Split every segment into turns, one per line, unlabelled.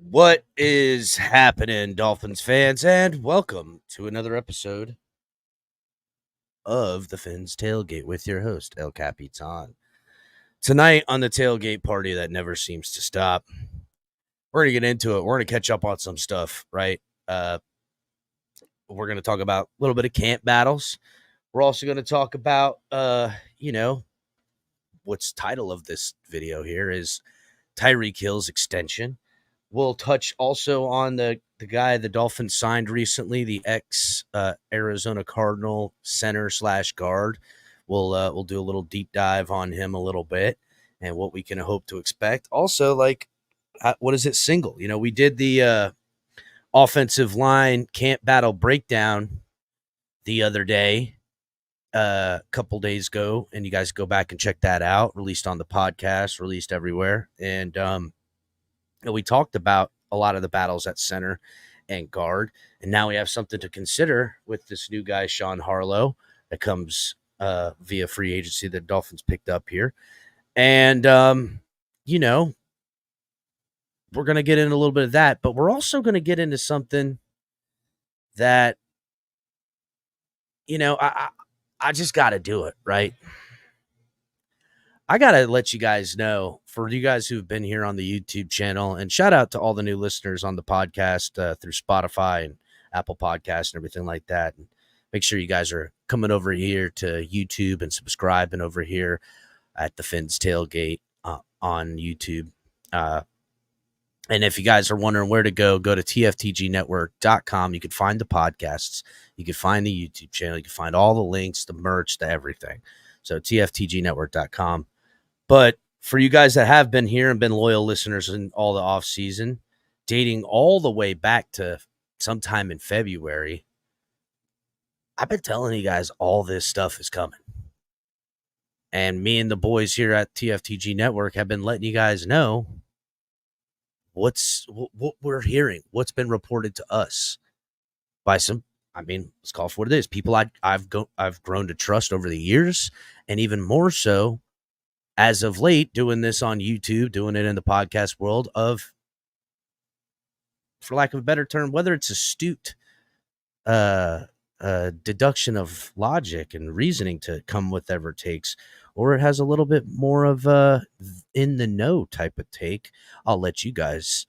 What is happening, Dolphins fans, and welcome to another episode of the Fins Tailgate with your host, El Capitan. Tonight on the tailgate party that never seems to stop, we're going to get into it. We're going to catch up on some stuff, right? We're going to talk about a little bit of camp battles. We're also going to talk about, what's title of this video here is Tyreek Hill's extension. We'll touch also on the guy the Dolphins signed recently, the ex-Arizona Cardinal center / guard. We'll do a little deep dive on him a little bit and what we can hope to expect. Also, what is it, single? We did the offensive line camp battle breakdown the other day, a couple days ago, and you guys go back and check that out. Released on the podcast, released everywhere. And we talked about a lot of the battles at center and guard, and now we have something to consider with this new guy, Sean Harlow, that comes via free agency that Dolphins picked up here. And, we're going to get into a little bit of that, but we're also going to get into something that, I just got to do it, right? I got to let you guys know, for you guys who've been here on the YouTube channel, and shout out to all the new listeners on the podcast through Spotify and Apple Podcasts and everything like that. And make sure you guys are coming over here to YouTube and subscribing over here at the Fins Tailgate on YouTube. And if you guys are wondering where to go to TFTGnetwork.com. You can find the podcasts. You can find the YouTube channel. You can find all the links, the merch, the everything. So TFTGnetwork.com. But for you guys that have been here and been loyal listeners in all the off season, dating all the way back to sometime in February, I've been telling you guys all this stuff is coming. And me and the boys here at TFTG Network have been letting you guys know what we're hearing, what's been reported to us by some, let's call it for what it is, people I've grown to trust over the years, and even more so as of late, doing this on YouTube, doing it in the podcast world of, for lack of a better term, whether it's astute deduction of logic and reasoning to come with whatever it takes, or it has a little bit more of a in the know type of take. I'll let you guys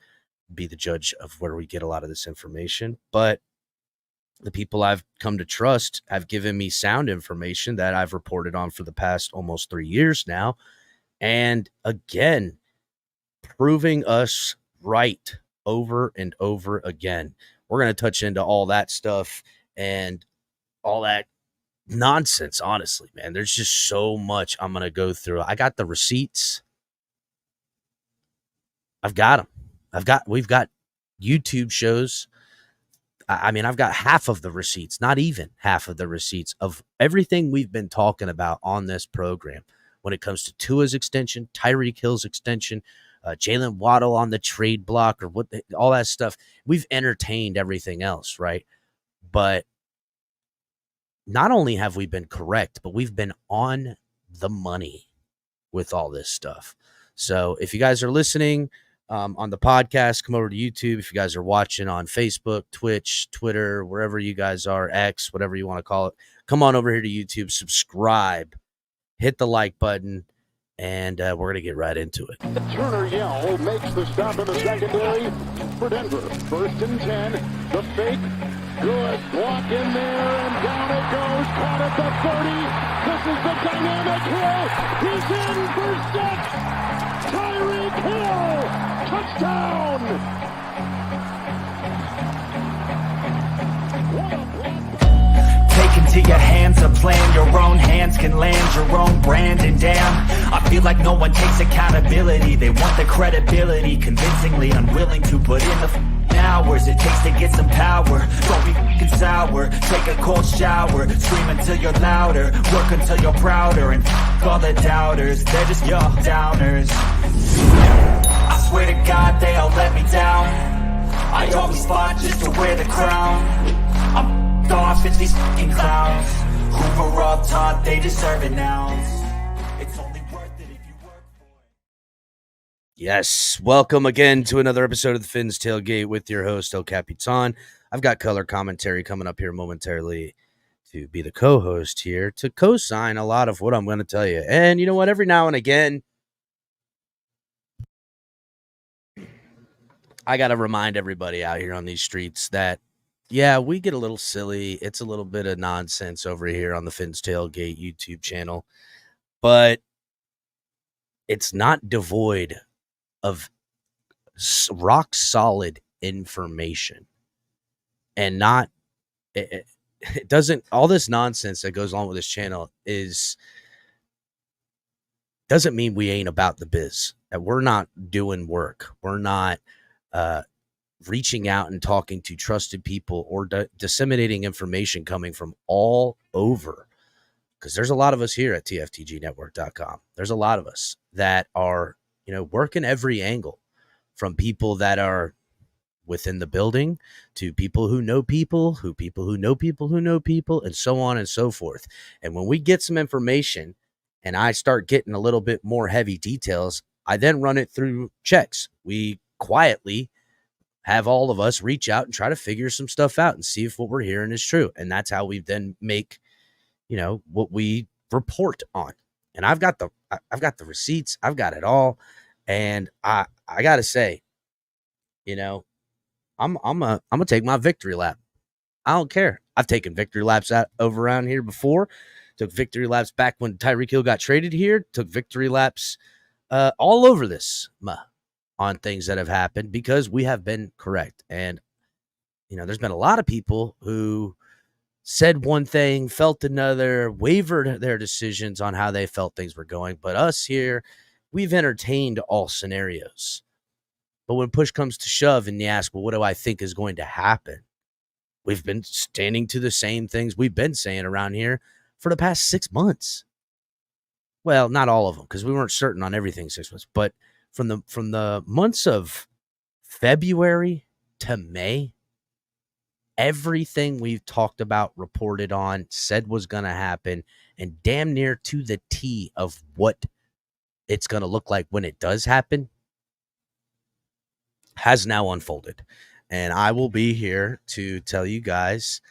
be the judge of where we get a lot of this information. But the people I've come to trust have given me sound information that I've reported on for the past almost 3 years now. And again, proving us right over and over again. We're going to touch into all that stuff and all that nonsense, honestly, man. There's just so much I'm going to go through. I got the receipts. I've got them. We've got YouTube shows. I've got half of the receipts, not even half of the receipts of everything we've been talking about on this program when it comes to Tua's extension, Tyreek Hill's extension, Jalen Waddle on the trade block, or all that stuff. We've entertained everything else, right? But not only have we been correct, but we've been on the money with all this stuff. So if you guys are listening on the podcast, come over to YouTube. If you guys are watching on Facebook, Twitch, Twitter, wherever you guys are, X, whatever you want to call it, come on over here to YouTube, subscribe, hit the like button, and we're going to get right into it.
Turner Yell makes the stop in the secondary for Denver. 1st and 10. The fake. Good block in there, and down it goes. Caught at the 30. This is the dynamic Hill. He's in for 6. Tyreek Hill. Touchdown. What a block.
Take into your hands a plan. Your own hands can land your own brand. And damn, I feel like no one takes accountability. They want the credibility, convincingly unwilling to put in the hours it takes to get some power. Don't be f***ing sour. Take a cold shower. Scream until you're louder. Work until you're prouder. And f*** all the doubters, they're just your downers. I swear to God they all let me down. I always fought just to wear the crown. I'm f***ed off at these f***ing clowns who were all taught they deserve it now. It's only worth it if you work for it.
Yes, welcome again to another episode of the Fins Tailgate with your host, El Capitan. I've got color commentary coming up here momentarily to be the co-host here to co-sign a lot of what I'm going to tell you. And you know what? Every now and again, I got to remind everybody out here on these streets that, yeah, we get a little silly. It's a little bit of nonsense over here on the Fins Tailgate YouTube channel, but it's not devoid of rock solid information. And not it doesn't, all this nonsense that goes on with this channel doesn't mean we ain't about the biz, that we're not doing work, we're not reaching out and talking to trusted people or disseminating information coming from all over, because there's a lot of us here at tftgnetwork.com. There's a lot of us that are working every angle, from people that are within the building to people who know people who know people who know people, and so on and so forth. And when we get some information and I start getting a little bit more heavy details, I then run it through checks. We quietly have all of us reach out and try to figure some stuff out and see if what we're hearing is true. And that's how we then make, what we report on. And I've got the receipts. I've got it all. And I got to say, I'm gonna take my victory lap. I don't care. I've taken victory laps over around here before. Took victory laps back when Tyreek Hill got traded here. Took victory laps all over this on things that have happened, because we have been correct. And there's been a lot of people who said one thing, felt another, wavered their decisions on how they felt things were going. But us here, we've entertained all scenarios. But when push comes to shove and you ask, well, what do I think is going to happen? We've been standing to the same things we've been saying around here for the past 6 months. Well, not all of them, because we weren't certain on everything 6 months. But from the months of February to May, everything we've talked about, reported on, said was going to happen, and damn near to the T of what it's going to look like when it does happen, has now unfolded. And I will be here to tell you guys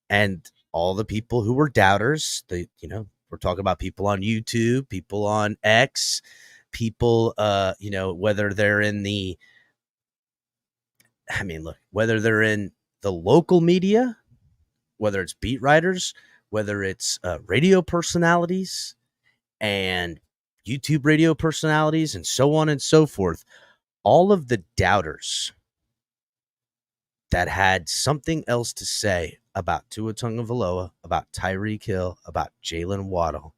and all the people who were doubters, we're talking about people on YouTube, people on X, people, whether they're in whether they're in the local media, whether it's beat writers, whether it's radio personalities and YouTube radio personalities, and so on and so forth. All of the doubters that had something else to say about Tua Tagovailoa, about Tyreek Hill, about Jalen Waddle,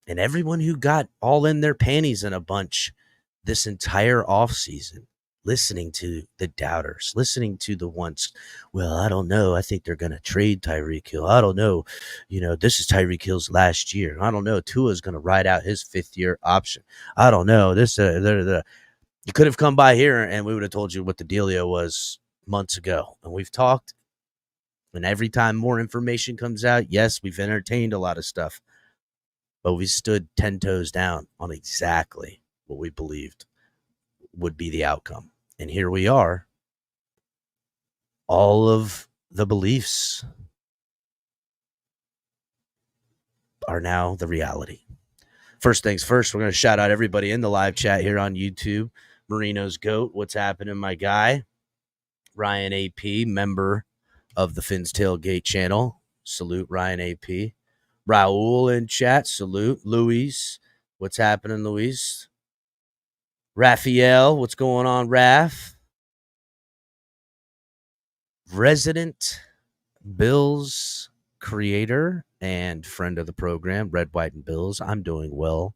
and everyone who got all in their panties in a bunch this entire offseason, listening to the doubters, listening to the ones, well, I don't know, I think they're going to trade Tyreek Hill. I don't know, this is Tyreek Hill's last year. I don't know, Tua's going to ride out his 5th-year option. I don't know, you could have come by here and we would have told you what the dealio was months ago. And we've talked, and every time more information comes out, yes, we've entertained a lot of stuff, but we stood 10 toes down on exactly what we believed would be the outcome. And here we are. All of the beliefs are now the reality. First things first, we're going to shout out everybody in the live chat here on YouTube. Marino's GOAT, what's happening, my guy? Ryan AP, member of the Fins Tailgate channel. Salute, Ryan AP. Raul in chat, salute. Luis, what's happening, Luis? Raphael, what's going on, Raph? Resident Bills creator and friend of the program, Red, White, and Bills. I'm doing well,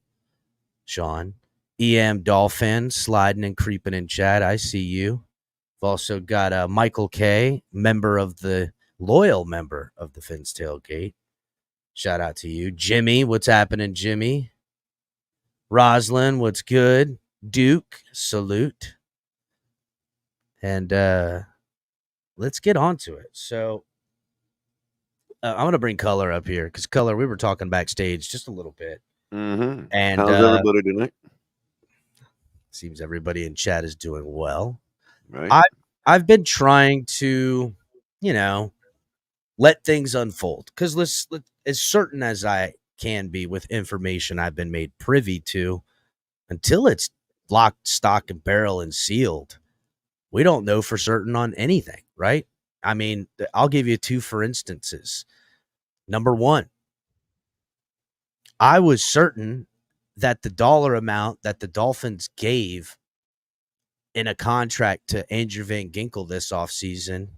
Sean. EM Dolphin sliding and creeping in chat. I see you. We've also got Michael K, loyal member of the Fins Tailgate. Shout out to you. Jimmy, what's happening, Jimmy? Roslyn, what's good? Duke, salute. And let's get on to it. So I'm going to bring Color up here, because Color, we were talking backstage just a little bit.
Mm-hmm.
And
how's everybody tonight?
Seems everybody in chat is doing well.
Right.
I've been trying to, let things unfold because let's as certain as I can be with information I've been made privy to, until it's locked, stock, and barrel and sealed, we don't know for certain on anything, right? I mean, I'll give you two for instances. Number one, I was certain that the dollar amount that the Dolphins gave in a contract to Andrew Van Ginkel this offseason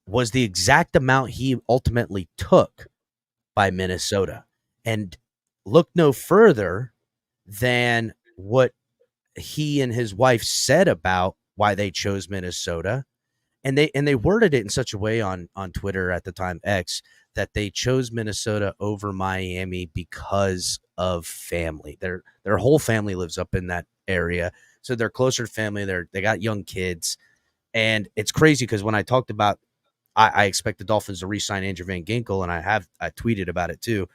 was the exact amount he ultimately took by Minnesota. And look no further than what he and his wife said about why they chose Minnesota. And they worded it in such a way on Twitter at the time, X, that they chose Minnesota over Miami because of family. Their whole family lives up in that area, so they're closer to family. They got young kids, and it's crazy because when I talked about I expect the Dolphins to re-sign Andrew Van Ginkel, and I tweeted about it too.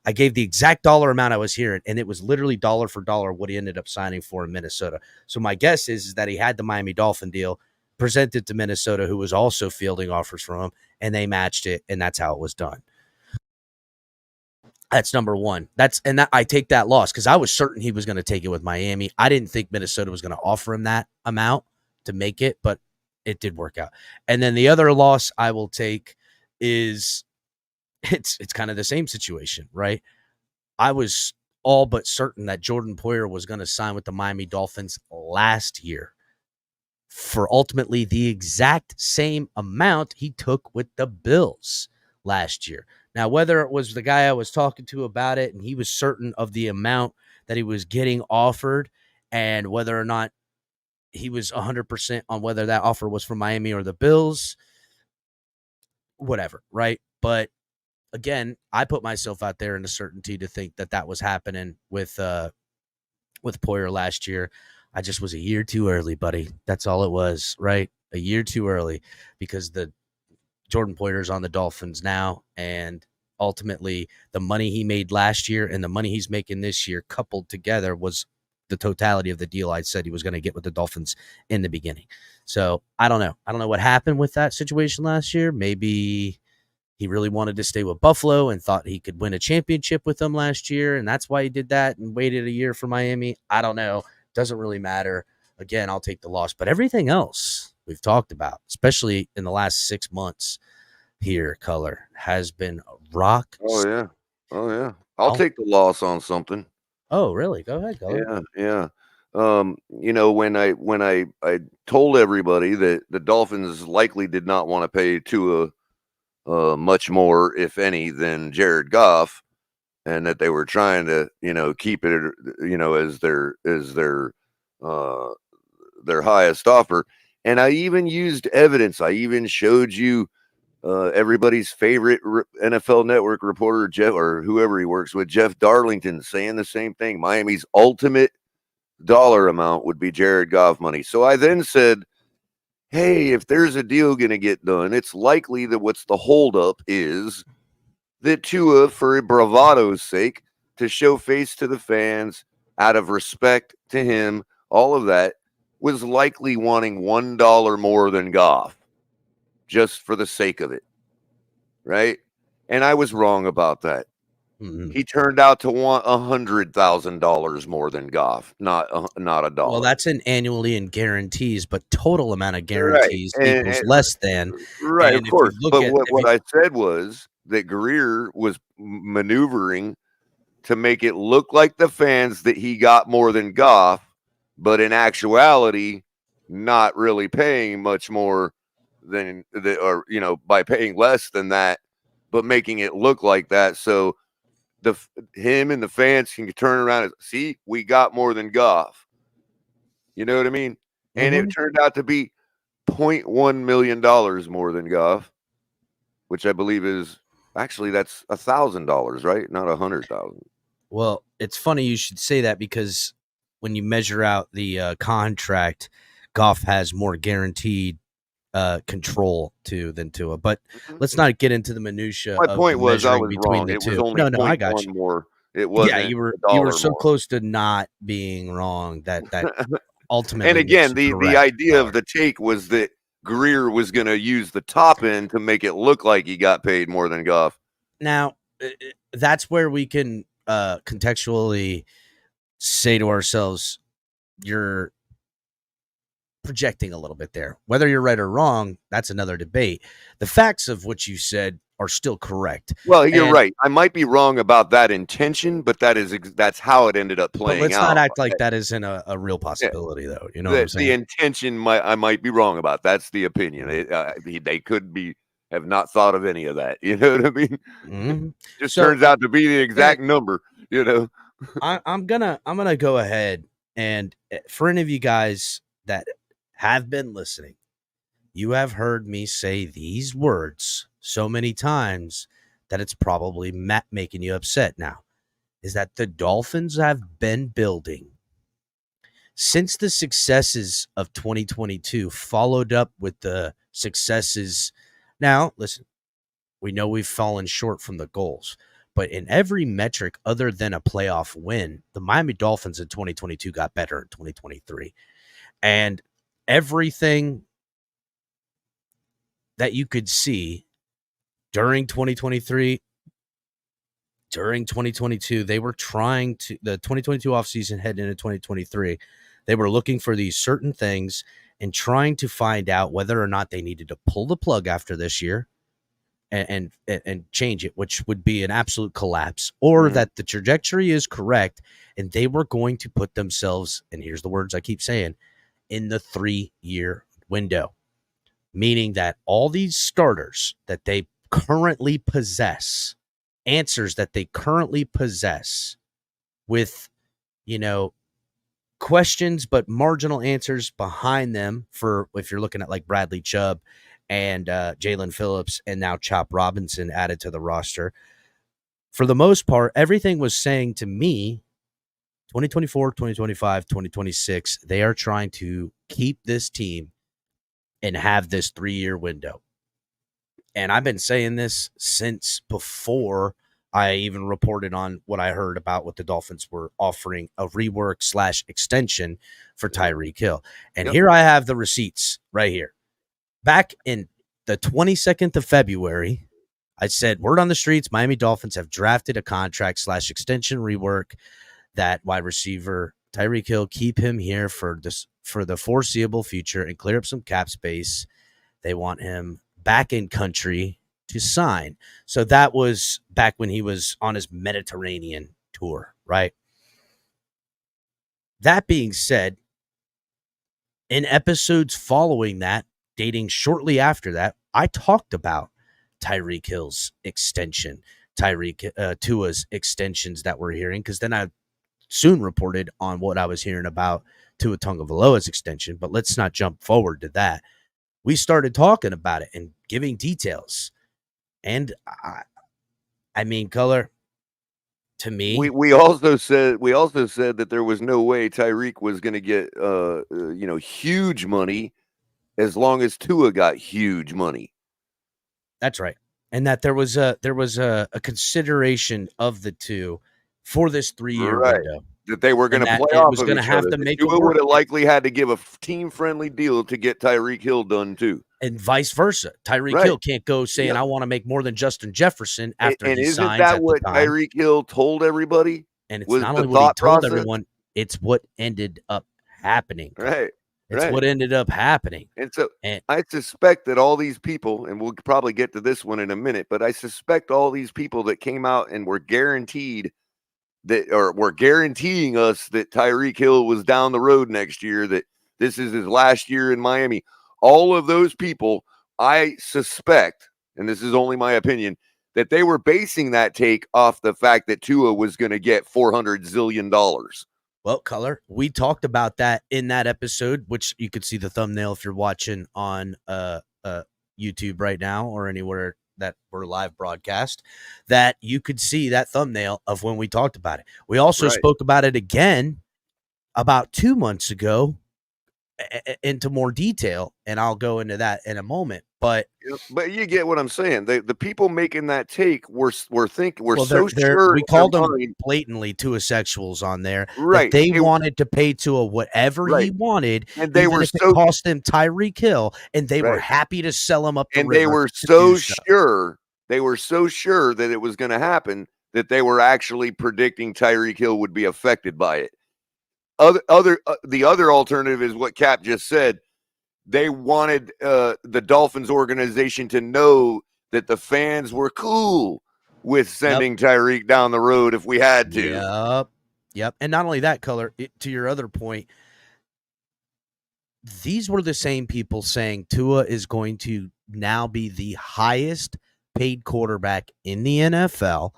I gave the exact dollar amount I was hearing, and it was literally dollar for dollar what he ended up signing for in Minnesota. So my guess is that he had the Miami Dolphin deal presented to Minnesota, who was also fielding offers from him, and they matched it, and that's how it was done. That's number one. I take that loss because I was certain he was going to take it with Miami. I didn't think Minnesota was going to offer him that amount to make it, but it did work out. And then the other loss I will take is it's kind of the same situation, right? I was all but certain that Jordan Poyer was going to sign with the Miami Dolphins last year for ultimately the exact same amount he took with the Bills last year. Now, whether it was the guy I was talking to about it and he was certain of the amount that he was getting offered, and whether or not he was 100% on whether that offer was from Miami or the Bills, whatever, right? But again, I put myself out there in the certainty to think that was happening with Poyer last year. I just was a year too early, buddy. That's all it was, right? A year too early, because the Jordan Poyer's on the Dolphins now, and ultimately the money he made last year and the money he's making this year coupled together was the totality of the deal I said he was going to get with the Dolphins in the beginning. So I don't know. I don't know what happened with that situation last year. Maybe he really wanted to stay with Buffalo and thought he could win a championship with them last year, and that's why he did that and waited a year for Miami. I don't know. Doesn't really matter. Again, I'll take the loss. But everything else we've talked about, especially in the last 6 months here, Color, has been rock.
Oh, yeah. I'll take the loss on something.
Oh, really? Go ahead, Color.
Yeah. When I told everybody that the Dolphins likely did not want to pay Tua much more, if any, than Jared Goff, and that they were trying to, keep it, as their highest offer. And I even used evidence. I even showed you everybody's favorite NFL Network reporter, Jeff, or whoever he works with, Jeff Darlington, saying the same thing. Miami's ultimate dollar amount would be Jared Goff money. So I then said, hey, if there's a deal going to get done, it's likely that what's the holdup is that Tua, for bravado's sake, to show face to the fans, out of respect to him, all of that, was likely wanting $1 more than Goff, just for the sake of it, right? And I was wrong about that. Mm-hmm. He turned out to want $100,000 more than Goff, not $1.
Well, that's an annually in guarantees, but total amount of guarantees equals less than.
Right, of course. But what I said was that Greer was maneuvering to make it look like the fans that he got more than Goff, but in actuality, not really paying much more than or by paying less than that, but making it look like that. So him and the fans can turn around and see, we got more than Goff. You know what I mean? Mm-hmm. And it turned out to be $0.1 million more than Goff, which I believe is actually that's $1,000, right? Not $100,000.
Well, it's funny you should say that, because when you measure out the contract, Goff has more guaranteed control than Tua. But let's not get into the minutia.
My point was I was wrong. It was only
I got you.
more It wasn't
Yeah,
a
you were
dollar
so
more.
close to not being wrong that ultimately
And again,
makes you
the
correct,
idea of the take was that Greer was going to use the top end to make it look like he got paid more than Goff.
Now, that's where we can contextually say to ourselves, you're projecting a little bit there. Whether you're right or wrong, that's another debate. The facts of what you said are still correct.
Well, you're
And
right. I might be wrong about that intention, but that's how it ended up
but
playing
let's not
out.
act like that isn't a real possibility, though. You know what I'm
The
saying?
intention I might be wrong about. That's the opinion. They could have not thought of any of that. You know what I mean?
Mhm.
Just
So,
turns out to be the exact
Eric,
number. You know.
I'm gonna go ahead and for any of you guys that have been listening, you have heard me say these words so many times that it's probably making you upset now. Is that the Dolphins have been building since the successes of 2022 followed up with the successes. Now, listen, we know we've fallen short from the goals, but in every metric other than a playoff win, the Miami Dolphins in 2022 got better in 2023. And everything that you could see during 2023, during 2022, they were trying to, the 2022 offseason heading into 2023, they were looking for these certain things and trying to find out whether or not they needed to pull the plug after this year and change it, which would be an absolute collapse, or that the trajectory is correct and they were going to put themselves, and here's the words I keep saying, in the 3-year window, meaning that all these starters that they currently possess, answers that they currently possess with, questions but marginal answers behind them, for if you're looking at like Bradley Chubb and Jalen Phillips and now Chop Robinson added to the roster, for the most part, everything was saying to me 2024, 2025, 2026, they are trying to keep this team and have this 3-year window. And I've been saying this since before I even reported on what I heard about what the Dolphins were offering, a rework / extension for Tyreek Hill. And here I have the receipts right here. Back in the 22nd of February, I said, word on the streets, Miami Dolphins have drafted a contract / extension rework that wide receiver Tyreek Hill, keep him here for the foreseeable future and clear up some cap space. They want him back in country to sign. So that was back when he was on his Mediterranean tour, right? That being said, in episodes following that, dating shortly after that, I talked about Tyreek Hill's extension, Tua's extensions that we're hearing, because then I soon reported on what I was hearing about Tua Tagovailoa's extension. But let's not jump forward to that. We started talking about it and giving details. And I mean, Color, to me,
We also said that there was no way Tyreek was going to get huge money as long as Tua got huge money.
that's right. And that there was a consideration of the two for this 3-year window.
That they were going to play
it
off
was
of
going to
each
have
other.
to make
Tua
it work.
would have likely had to give a team-friendly deal to get Tyreek Hill done too.
And vice versa. Tyreek Hill can't go saying, I want to make more than Justin Jefferson after
and
he
isn't
signs
that
at
what
the time.
Tyreek Hill told everybody?
And it's
was
not
the
only what he
thought
told
process?
everyone, it's what ended up happening.
Right.
It's what ended up happening.
And so I suspect that all these people, and we'll probably get to this one in a minute, but I suspect all these people that came out and were guaranteed that, or were guaranteeing us that Tyreek Hill was down the road next year, that this is his last year in Miami. All of those people, I suspect, and this is only my opinion, that they were basing that take off the fact that Tua was going to get $400 zillion.
Well, Color, we talked about that in that episode, which you could see the thumbnail if you're watching on YouTube right now or anywhere that we're live broadcast, that you could see that thumbnail of when we talked about it. We also spoke about it again about 2 months ago into more detail, and I'll go into that in a moment. But
you get what I'm saying. The people making that take were thinking
well,
so
they're
sure
we
in their
called them
mind,
blatantly Tua sexuals on there, that
right?
they wanted to pay Tua whatever he
Right.
wanted,
And they
even
were
if it
so
cost them Tyreek Hill, and they were
right.
happy to sell him up the
And they
river
were
to do
so
so.
sure. They were so sure that it was going to happen that they were actually predicting Tyreek Hill would be affected by it. The other alternative is what Cap just said. They wanted the Dolphins organization to know that the fans were cool with sending Tyreek down the road if we had to.
Yep. And not only that, Color, to your other point, these were the same people saying Tua is going to now be the highest paid quarterback in the NFL.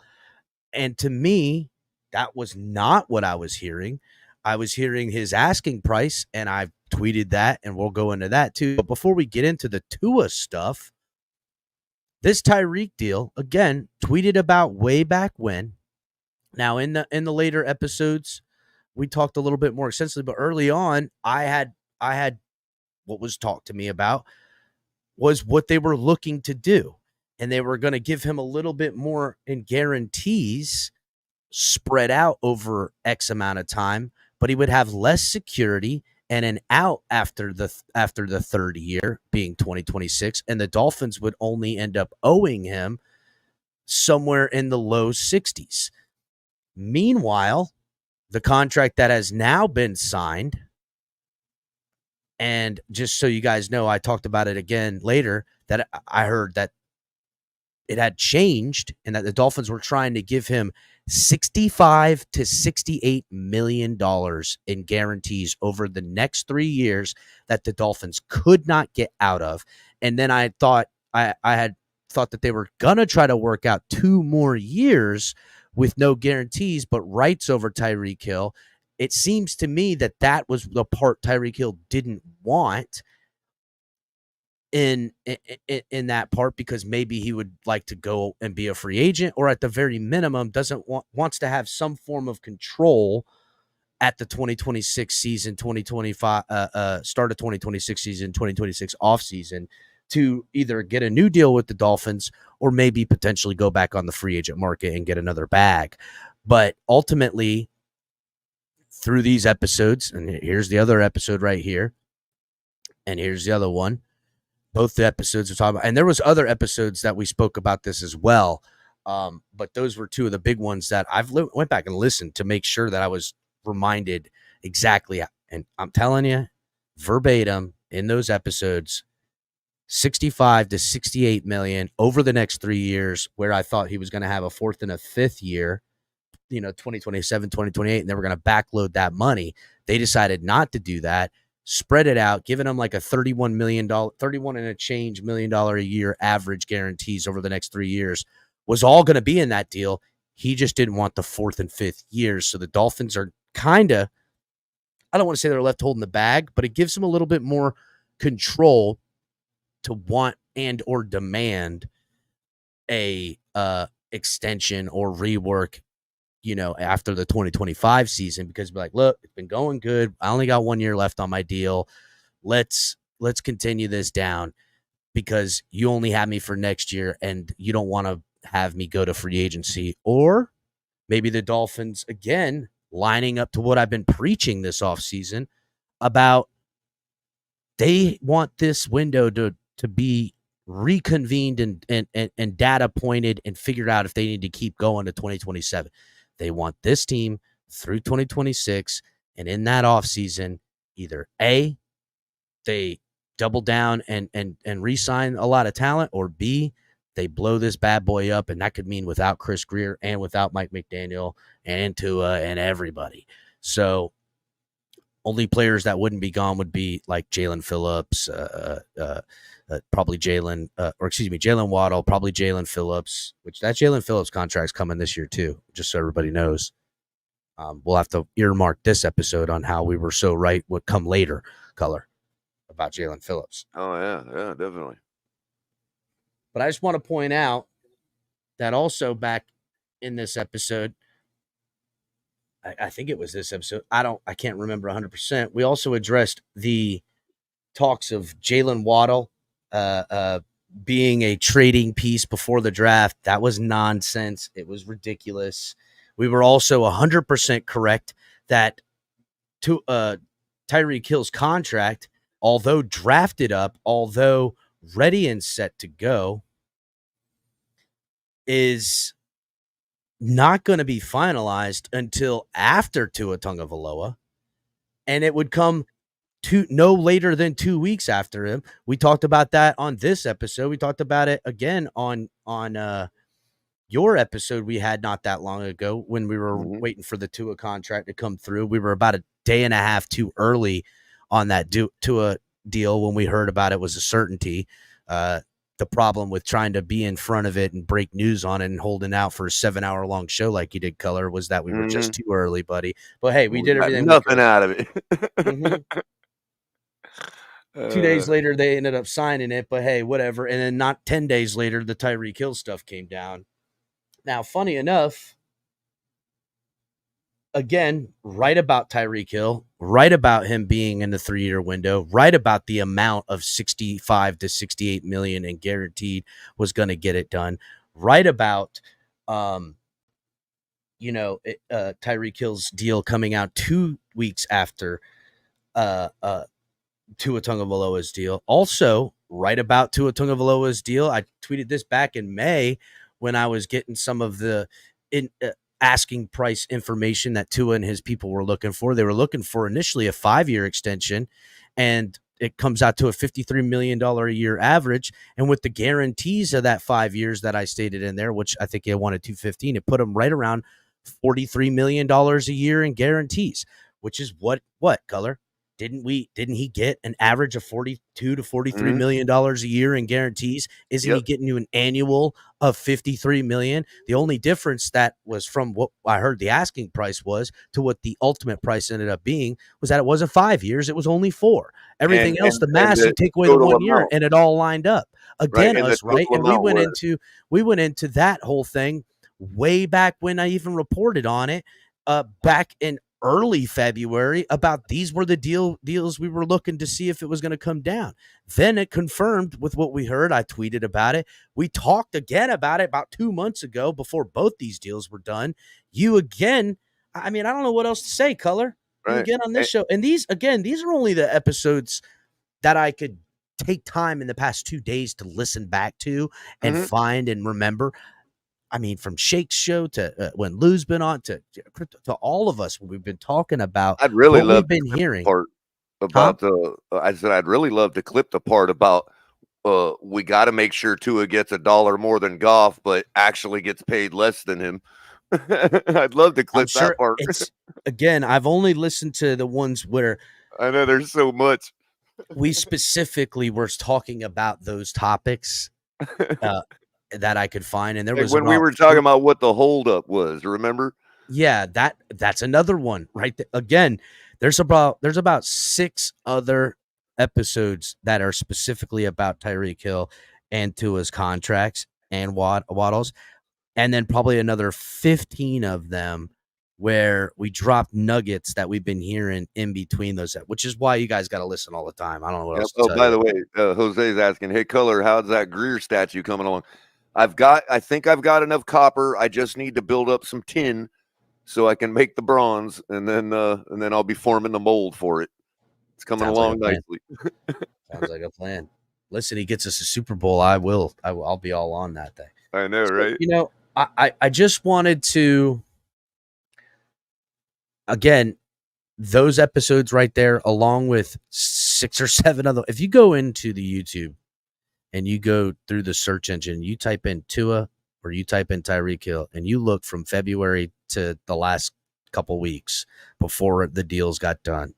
And to me, that was not what I was hearing. I was hearing his asking price, and I've tweeted that, and we'll go into that too. But before we get into the Tua stuff, this Tyreek deal, again, tweeted about way back when. Now, in the later episodes, we talked a little bit more extensively, but early on, I had what was talked to me about was what they were looking to do. And they were going to give him a little bit more in guarantees spread out over X amount of time, but he would have less security and an out after the third year, being 2026, and the Dolphins would only end up owing him somewhere in the low 60s. Meanwhile, the contract that has now been signed, and just so you guys know, I talked about it again later, that I heard that it had changed and that the Dolphins were trying to give him $65 to $68 million in guarantees over the next 3 years that the Dolphins could not get out of. And then I thought I had thought that they were going to try to work out 2 more years with no guarantees, but rights over Tyreek Hill. It seems to me that that was the part Tyreek Hill didn't want in that part, because maybe he would like to go and be a free agent, or at the very minimum wants to have some form of control at the 2026 season, 2025 start of 2026 season, 2026 off season, to either get a new deal with the Dolphins or maybe potentially go back on the free agent market and get another bag. But ultimately, through these episodes, and here's the other episode right here, and here's the other one, both the episodes are talking about, and there was other episodes that we spoke about this as well. But those were 2 of the big ones that I've went back and listened to make sure that I was reminded exactly. And I'm telling you, verbatim in those episodes, 65 to 68 million over the next 3 years, where I thought he was going to have a 4th and a 5th year, 2027, 2028, and they were going to backload that money. They decided not to do that, spread it out, giving him like a $31 and a change million a year average guarantees over the next 3 years was all going to be in that deal. He just didn't want the 4th and 5th years. So the Dolphins are kind of, I don't want to say they're left holding the bag, but it gives them a little bit more control to want and or demand a extension or rework, after the 2025 season, because be like, look, it's been going good. I only got 1 year left on my deal. Let's continue this down, because you only have me for next year and you don't want to have me go to free agency. Or maybe the Dolphins, again, lining up to what I've been preaching this offseason about, they want this window to be reconvened and data pointed and figured out if they need to keep going to 2027. They want this team through 2026, and in that offseason, either A, they double down and re-sign a lot of talent, or B, they blow this bad boy up, and that could mean without Chris Greer and without Mike McDaniel and Tua and everybody. So only players that wouldn't be gone would be like Jalen Phillips, probably Jalen Waddle, probably Jalen Phillips, which that Jalen Phillips contract's coming this year too, just so everybody knows. We'll have to earmark this episode on how we were so right would come later, Color, about Jalen Phillips.
Oh, yeah, definitely.
But I just want to point out that also back in this episode, I think it was this episode, I can't remember 100%. We also addressed the talks of Jalen Waddle being a trading piece before the draft. That was nonsense. It was ridiculous. We were also 100% correct that Tyreek Hill's contract, although drafted up, although ready and set to go, is not going to be finalized until after Tua Tagovailoa, and it would come no later than 2 weeks after him. We talked about that on this episode. We talked about it again on your episode we had not that long ago when we were waiting for the Tua contract to come through. We were about a day and a half too early on that Tua deal when we heard about it was a certainty. The problem with trying to be in front of it and break news on it and holding out for a 7-hour long show like you did, Color, was that we were just too early, buddy. But hey, we did everything.
Nothing out of it.
2 days later, they ended up signing it, but hey, whatever. And then not 10 days later, the Tyreek Hill stuff came down. Now, funny enough, again, right about Tyreek Hill, right about him being in the 3-year window, right about the amount of 65 to 68 million and guaranteed was going to get it done, right about, Tyreek Hill's deal coming out 2 weeks after Tua Tagovailoa's deal. Also, right about Tua Tagovailoa's deal, I tweeted this back in May when I was getting some of the asking price information that Tua and his people were looking for. They were looking for initially a 5-year extension, and it comes out to a $53 million a year average. And with the guarantees of that 5 years that I stated in there, which I think they wanted 215, it put them right around $43 million a year in guarantees, which is what Color? Didn't he get an average of $42 to $43 million a year in guarantees? Isn't he getting you an annual of $53 million? The only difference that was from what I heard the asking price was to what the ultimate price ended up being was that it wasn't 5 years, it was only 4. Everything else, the math, you take away the 1 year, and it all lined up. Again, right? And we went into that whole thing way back when I even reported on it back in early February about these were the deals we were looking to see if it was going to come down. Then it confirmed with what we heard. I tweeted about it. We talked again about it about 2 months ago before both these deals were done. You again, I mean, I don't know what else to say, Color. You again on this show. And these are only the episodes that I could take time in the past 2 days to listen back to and find and remember. I mean, from Shake's show to when Lou's been on to all of us, we've been talking about.
I'd really love
we've been hearing
part about I said I'd really love to clip the part about we got to make sure Tua gets $1 more than Goff, but actually gets paid less than him. I'd love to clip that part.
Again, I've only listened to the ones where
I know there's so much.
We specifically were talking about those topics. That I could find, and there was
when we were talking about what the holdup was. Remember?
Yeah, that's another one right there. Again, there's about 6 other episodes that are specifically about Tyreek Hill and Tua's contracts and Waddles, and then probably another 15 of them where we dropped nuggets that we've been hearing in between those, which is why you guys got to listen all the time. I don't know what else to tell
by
you.
the way, Jose's asking, hey, Color, how's that Greer statue coming along? I think I've got enough copper. I just need to build up some tin so I can make the bronze, and then I'll be forming the mold for it. It's coming along nicely.
Sounds like a plan. Listen, he gets us a Super Bowl. I'll be all on that thing.
I know, right?
You know, I just wanted to, again, those episodes right there, along with 6 or 7 other. If you go into the YouTube and you go through the search engine, you type in Tua or you type in Tyreek Hill, and you look from February to the last couple weeks before the deals got done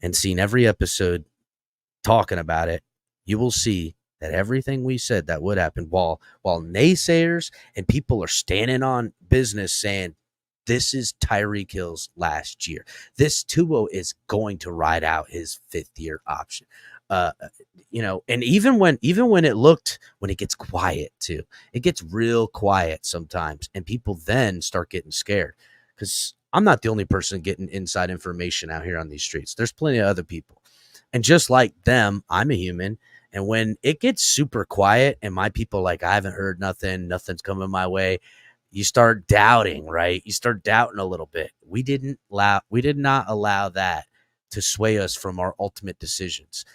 and seen every episode talking about it, you will see that everything we said that would happen, while naysayers and people are standing on business saying, this is Tyreek Hill's last year. This Tua is going to ride out his 5th-year option. And even when it gets quiet too, it gets real quiet sometimes, and people then start getting scared, because I'm not the only person getting inside information out here on these streets. There's plenty of other people. And just like them, I'm a human. And when it gets super quiet and my people like, I haven't heard nothing, nothing's coming my way, you start doubting, right? You start doubting a little bit. We did not allow that to sway us from our ultimate decisions.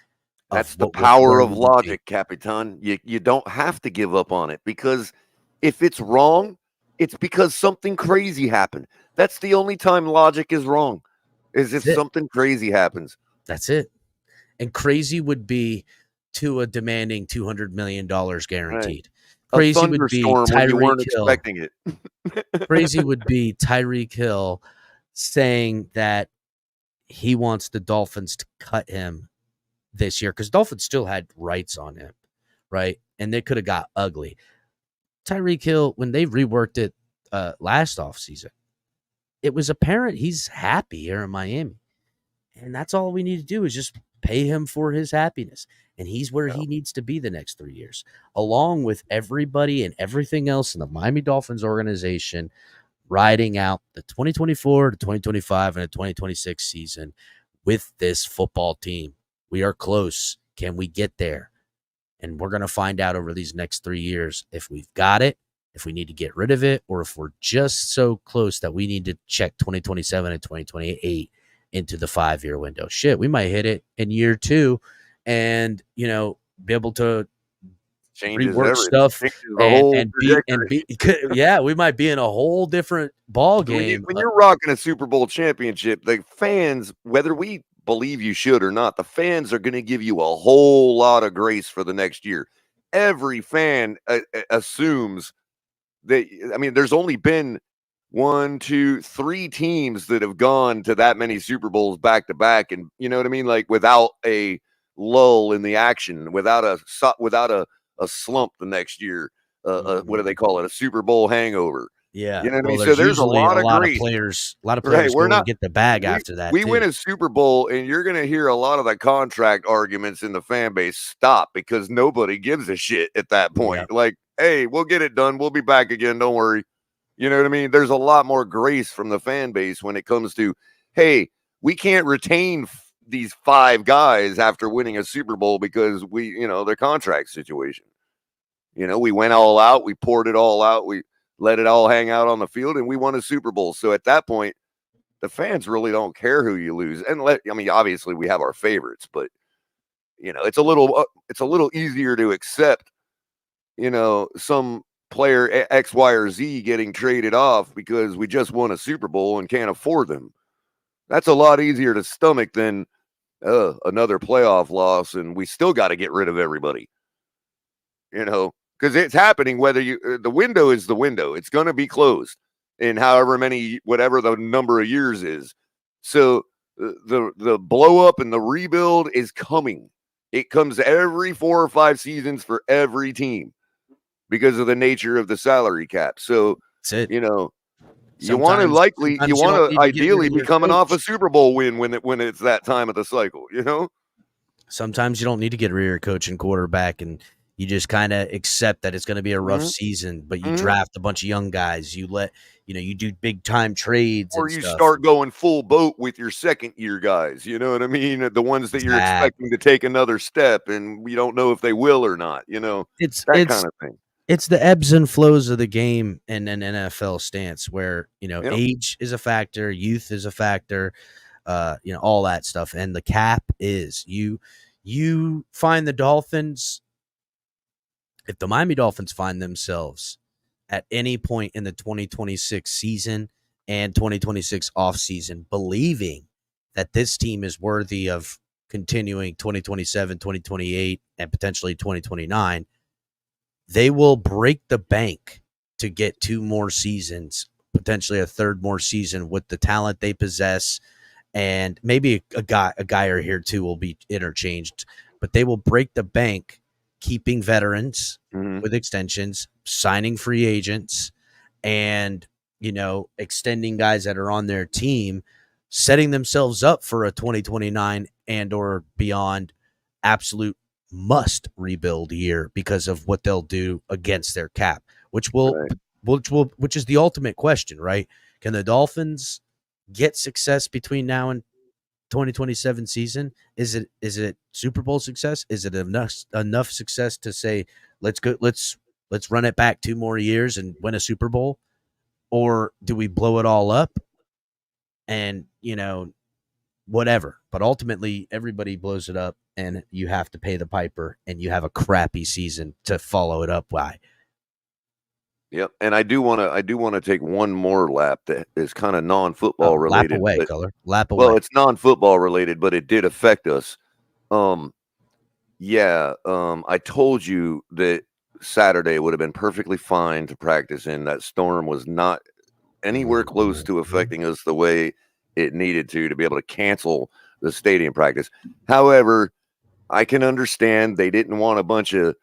That's the power of logic, Capitan. You don't have to give up on it, because if it's wrong, it's because something crazy happened. That's the only time logic is wrong, is if something crazy happens.
That's it. And crazy would be Tua demanding $200 million guaranteed.
Right.
Crazy would be Tyreek Hill.
Expecting it.
Crazy would be Tyreek Hill saying that he wants the Dolphins to cut him this year, because Dolphins still had rights on him, right? And they could have got ugly. Tyreek Hill, when they reworked it last offseason, it was apparent he's happy here in Miami. And that's all we need to do is just pay him for his happiness. And he's where he needs to be the next 3 years, along with everybody and everything else in the Miami Dolphins organization, riding out the 2024 to 2025 and the 2026 season with this football team. We are close. Can we get there? And we're going to find out over these next 3 years if we've got it, if we need to get rid of it, or if we're just so close that we need to check 2027 and 2028 into the 5-year window. Shit, we might hit it in year 2 and, be able to rework stuff and beat. Yeah, we might be in a whole different ball game.
When you're rocking a Super Bowl championship, the fans, whether we believe you should or not, the fans are going to give you a whole lot of grace for the next year. Every fan assumes that, there's only been 1, 2, 3 teams that have gone to that many Super Bowls back to back, and you know what I mean, like without a lull in the action, without a slump the next year. What do they call it? A Super Bowl hangover.
Yeah,
you know what I mean. So there's a lot of
players. A lot of players
we're not
get the bag after that.
We win a Super Bowl, and you're going to hear a lot of the contract arguments in the fan base stop, because nobody gives a shit at that point. Yeah. Like, hey, we'll get it done. We'll be back again. Don't worry. You know what I mean? There's a lot more grace from the fan base when it comes to, hey, we can't retain these 5 guys after winning a Super Bowl because their contract situation. We went all out. We poured it all out. We let it all hang out on the field, and we won a Super Bowl. So at that point, the fans really don't care who you lose. And obviously we have our favorites, but it's a little easier to accept, some player X, Y, or Z getting traded off because we just won a Super Bowl and can't afford them. That's a lot easier to stomach than another playoff loss, and we still got to get rid of everybody. Because it's happening whether the window is the window. It's going to be closed in whatever the number of years is. So the blow up and the rebuild is coming. It comes every 4 or 5 seasons for every team because of the nature of the salary cap. So,
that's it.
You want to ideally be coming off a Super Bowl win when it's that time of the cycle,
Sometimes you don't need to get rid of your coach and quarterback, and you just kind of accept that it's going to be a rough season, but you draft a bunch of young guys. You you do big time trades,
or you start going full boat with your second year guys. You know what I mean? The ones that you're expecting to take another step, and we don't know if they will or not. It's that kind of thing.
It's the ebbs and flows of the game in an NFL stance where, age is a factor, youth is a factor, all that stuff. And the cap is you find the Dolphins. If the Miami Dolphins find themselves at any point in the 2026 season and 2026 offseason believing that this team is worthy of continuing 2027, 2028, and potentially 2029, they will break the bank to get 2 more seasons, potentially a 3rd more season with the talent they possess, and maybe a guy or here too will be interchanged, but they will break the bank, keeping veterans with extensions, signing free agents, and extending guys that are on their team, setting themselves up for a 2029 and or beyond absolute must rebuild year because of what they'll do against their cap, which is the ultimate question, right? Can the Dolphins get success between now and 2027 season, is it Super Bowl success? Is it enough success to say let's run it back 2 more years and win a Super Bowl? Or do we blow it all up and, whatever? But ultimately, everybody blows it up, and you have to pay the piper, and you have a crappy season to follow it up by.
Yep, and I do want to take one more lap that is kind of non-football related.
Lap away, Color. Lap away.
Well, it's non-football related, but it did affect us. I told you that Saturday would have been perfectly fine to practice in. That storm was not anywhere close to affecting us the way it needed to be able to cancel the stadium practice. However, I can understand they didn't want a bunch of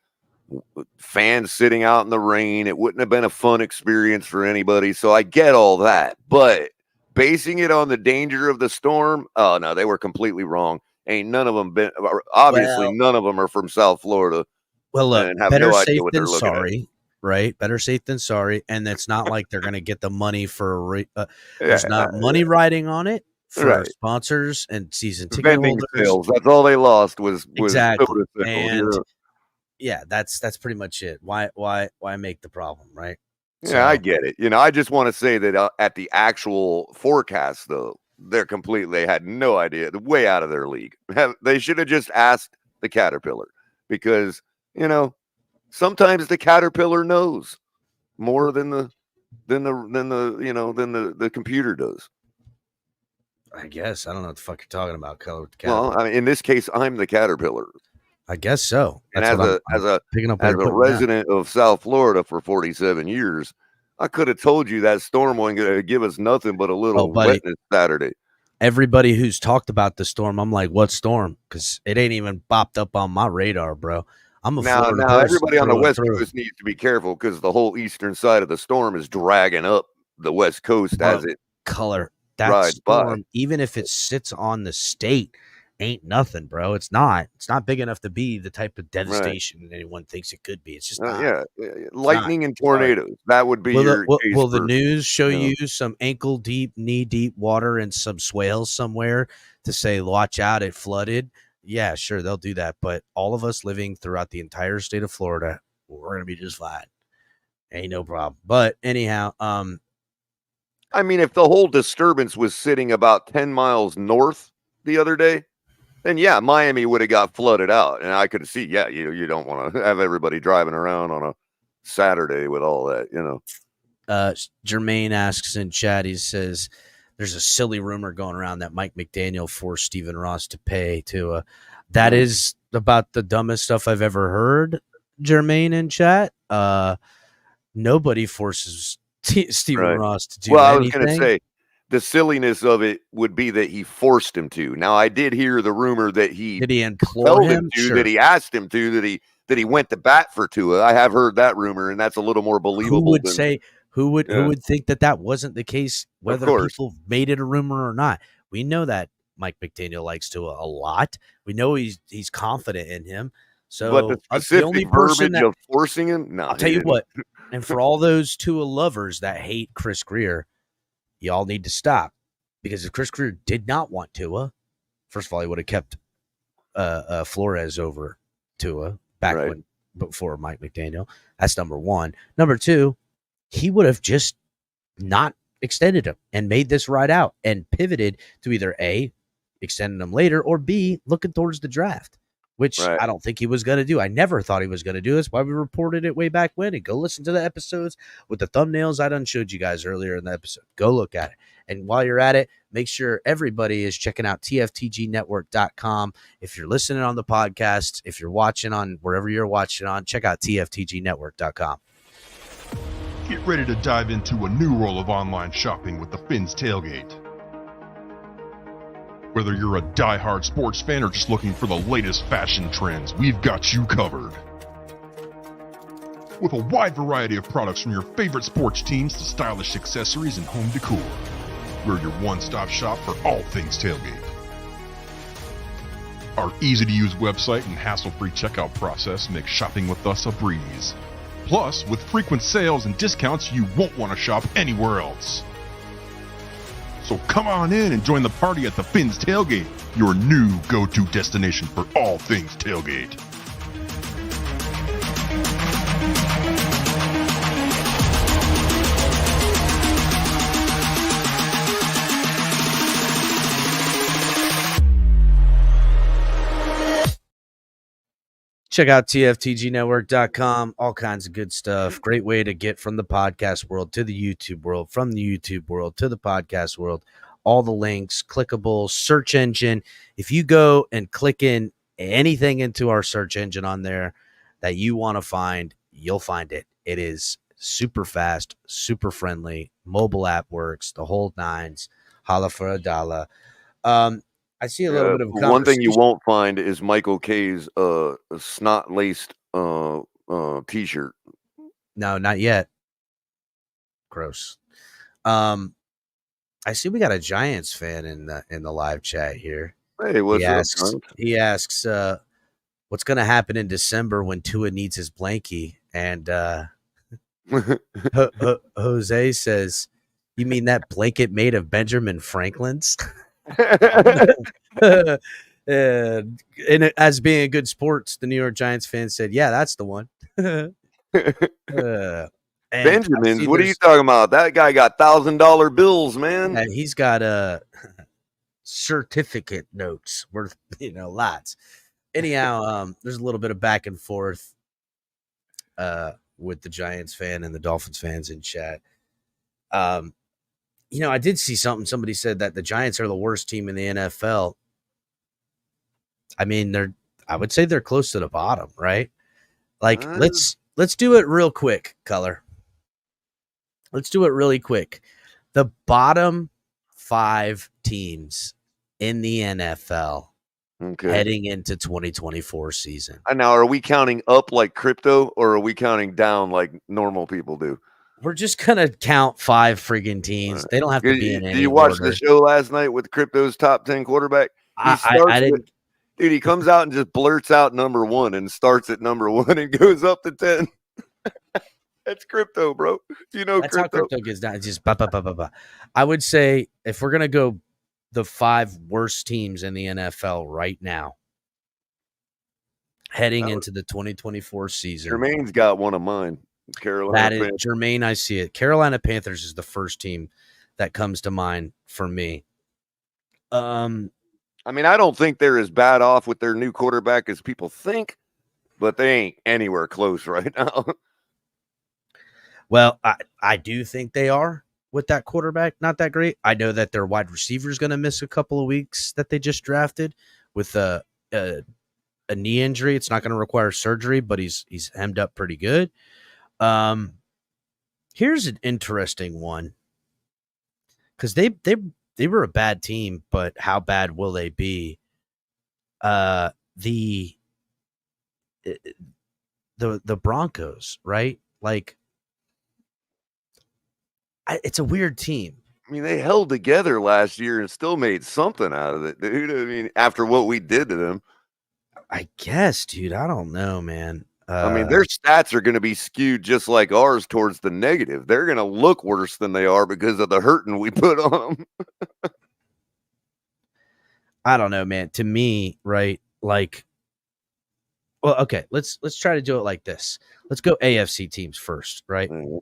fans sitting out in the rain. It wouldn't have been a fun experience for anybody. So I get all that, but basing it on the danger of the storm, oh no, they were completely wrong. Ain't none of them been, obviously none of them are from South Florida.
Well, look, better safe than sorry, right? Better safe than sorry. And it's not like they're going to get the money for there's not money riding on it for sponsors and season ticket
vending
holders.
Sales. That's all they lost was
exactly. And that's pretty much it. Why make the problem, right?
Yeah, so, I get it. I just want to say that at the actual forecast, though, they had no idea. They're way out of their league. They should have just asked the Caterpillar, because sometimes the Caterpillar knows more than the computer does.
I guess I don't know what the fuck you're talking about, Color.
Well, I mean, in this case, I'm the Caterpillar.
I guess so.
That's and as a resident of South Florida for 47 years, I could have told you that storm wasn't going to give us nothing but a little wetness Saturday.
Everybody who's talked about the storm, I'm like, what storm? Because it ain't even popped up on my radar, bro. I'm a
now everybody on the West Coast needs to be careful, because the whole eastern side of the storm is dragging up the West Coast as it
Color. That storm, even if it sits on the state, ain't nothing, bro. It's not big enough to be the type of devastation anyone thinks it could be. It's just not.
Lightning and tornadoes. That would be
will the news show you some ankle deep, knee deep water and some swales somewhere to say watch out, it flooded? Yeah, sure, they'll do that. But all of us living throughout the entire state of Florida, we're gonna be just fine. Ain't no problem. But anyhow,
I mean, if the whole disturbance was sitting about 10 miles north the other day, then Miami would have got flooded out. And I could see, you don't want to have everybody driving around on a Saturday with all that,
Jermaine asks in chat, he says, there's a silly rumor going around that Mike McDaniel forced Stephen Ross to pay Tua. That is about the dumbest stuff I've ever heard, Jermaine in chat. Nobody forces Stephen Ross to do anything.
I was going to say, the silliness of it would be that he forced him to. Now, I did hear the rumor that
did he implore him
to, that he asked him to, that he went to bat for Tua. I have heard that rumor, and that's a little more believable.
Who would think that wasn't the case, whether people made it a rumor or not? We know that Mike McDaniel likes Tua a lot. We know he's confident in him. So,
but the only person of forcing him, no.
I'll tell you what. And for all those Tua lovers that hate Chris Grier, y'all need to stop, because if Chris Grier did not want Tua, first of all, he would have kept Flores over Tua before Mike McDaniel. That's number one. Number two, he would have just not extended him and made this ride out and pivoted to either A, extending him later, or B, looking towards the draft, which I don't think he was going to do. I never thought he was going to do this. Why we reported it way back when. And go listen to the episodes with the thumbnails I done showed you guys earlier in the episode. Go look at it. And while you're at it, make sure everybody is checking out TFTGnetwork.com. If you're listening on the podcast, if you're watching on wherever you're watching on, check out TFTGnetwork.com.
Get ready to dive into a new world of online shopping with the Fins Tailgate. Whether you're a die-hard sports fan or just looking for the latest fashion trends, we've got you covered. With a wide variety of products from your favorite sports teams to stylish accessories and home decor, we're your one-stop shop for all things tailgate. Our easy-to-use website and hassle-free checkout process make shopping with us a breeze. Plus, with frequent sales and discounts, you won't want to shop anywhere else. So come on in and join the party at the Finn's Tailgate, your new go-to destination for all things tailgate.
Check out TFTGnetwork.com. All kinds of good stuff. Great way to get from the podcast world to the YouTube world, from the YouTube world to the podcast world. All the links, clickable, search engine. If you go and click in anything into our search engine on there that you want to find, you'll find it. It is super fast, super friendly. Mobile app works, the whole nines. Holla for a dollar. I see a little bit of
one thing you won't find is Michael K's snot-laced t-shirt.
No, not yet. Gross. I see we got a Giants fan in the live chat here.
Hey, what's up?
He asks what's going to happen in December when Tua needs his blankie, and Jose says, "You mean that blanket made of Benjamin Franklin's?" And as being a good sports, the New York Giants fan said, "Yeah, that's the one."
Benjamins, what are you talking about? That guy got $1,000 bills, man.
And he's got certificate notes worth lots. Anyhow, there's a little bit of back and forth with the Giants fan and the Dolphins fans in chat. I did see something. Somebody said that the Giants are the worst team in the NFL. I mean, I would say they're close to the bottom, right? Like, let's do it real quick, Color. Let's do it really quick. The bottom 5 teams in the NFL heading into 2024 season.
And now, are we counting up like crypto, or are we counting down like normal people do?
We're just going to count 5 friggin' teams. They don't have to be in any
Did you watch
order.
the show last night with Crypto's top 10 quarterback?
I didn't.
Dude, he comes out and just blurts out number 1 and starts at number 1 and goes up to 10. That's Crypto, bro.
That's how crypto gets down. It's just bah, bah, bah, bah, bah. I would say if we're going to go the 5 worst teams in the NFL right now, heading into the 2024 season.
Jermaine's got one of mine.
Carolina Panthers. Jermaine, I see it. Carolina Panthers is the first team that comes to mind for me.
I mean, I don't think they're as bad off with their new quarterback as people think, but they ain't anywhere close right now.
Well, I do think they are with that quarterback. Not that great. I know that their wide receiver is going to miss a couple of weeks that they just drafted with a knee injury. It's not going to require surgery, but he's hemmed up pretty good. Here's an interesting one because they were a bad team, but how bad will they be? The Broncos, right? Like, it's a weird team.
I mean, they held together last year and still made something out of it, dude. I mean, after what we did to them.
I guess, dude. I don't know, man.
I mean, their stats are going to be skewed just like ours towards the negative. They're going to look worse than they are because of the hurting we put on them.
I don't know, man. To me, right? Like, well, okay. Let's try to do it like this. Let's go AFC teams first, right? Mm-hmm.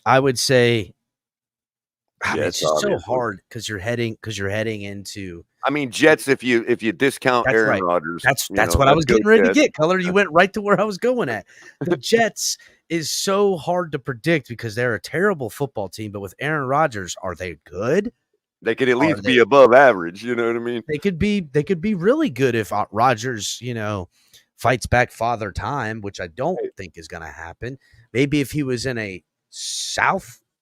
I would say. It's just so hard because you're heading into.
I mean, Jets. If you discount Aaron Rodgers,
that's what I was getting ready to get. Color, you went right to where I was going at. The Jets is so hard to predict because they're a terrible football team. But with Aaron Rodgers, are they good?
They could at least be above average. You know what I mean?
They could be really good if Rodgers, fights back Father Time, which I don't think is going to happen. Maybe if he was in a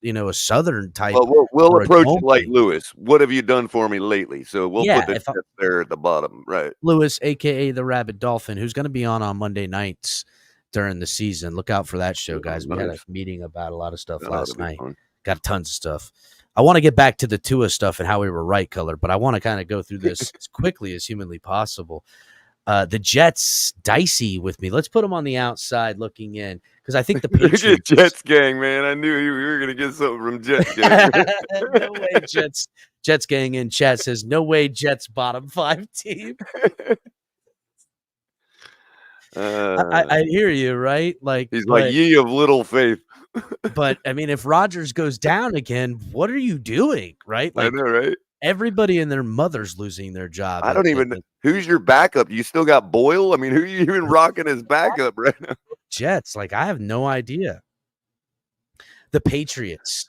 a Southern type.
Well, we'll approach it like Lewis. What have you done for me lately? So we'll put the Jets there at the bottom, right?
Lewis, a.k.a. the Rabid Dolphin, who's going to be on Monday nights during the season. Look out for that show, guys. We had a meeting about a lot of stuff last night. Got tons of stuff. I want to get back to the Tua stuff and how we were right, Color, but I want to kind of go through this as quickly as humanly possible. The Jets, dicey with me. Let's put them on the outside looking in because I think the Patriots.
Jets gang, man. I knew you were going to get something from Jets gang.
No way, Jets. Jets gang in chat says, no way Jets bottom 5 team. I hear you, right? Like
He's like, ye of little faith.
But I mean, if Rodgers goes down again, what are you doing, right?
I
Like
know, right?
everybody and their mother's losing their job.
I don't even know. Who's your backup? You still got Boyle? I mean, who are you even rocking as backup right now?
Jets, like I have no idea. The Patriots,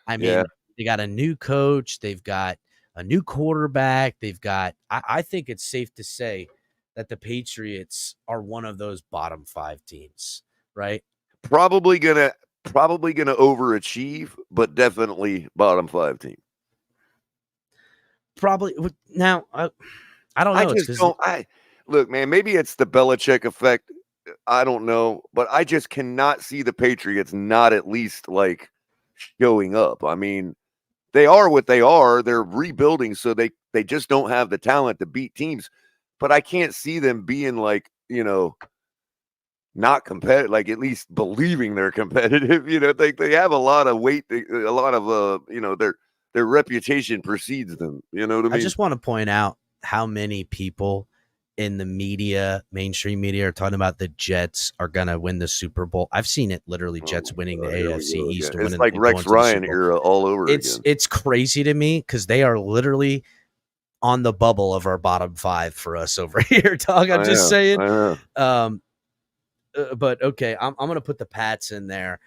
I mean, they got a new coach. They've got a new quarterback. They've got, I think it's safe to say that the Patriots are one of those bottom 5 teams, right?
Probably gonna overachieve, but definitely bottom 5 team.
Probably now. I don't know.
I just don't. Look, man. Maybe it's the Belichick effect. I don't know, but I just cannot see the Patriots not at least like showing up. I mean, they are what they are. They're rebuilding, so they just don't have the talent to beat teams. But I can't see them being like, not competitive, like at least believing they're competitive. They have a lot of weight, a lot of their reputation precedes them. You know what I mean?
I just want to point out how many people in the media, mainstream media, are talking about the Jets are going to win the Super Bowl. I've seen it literally, Jets winning the AFC East.
It's like Rex Ryan era all over again.
It's crazy to me because they are literally on the bubble of our bottom 5 for us over here, dog. I'm just saying. But okay, I'm going to put the Pats in there.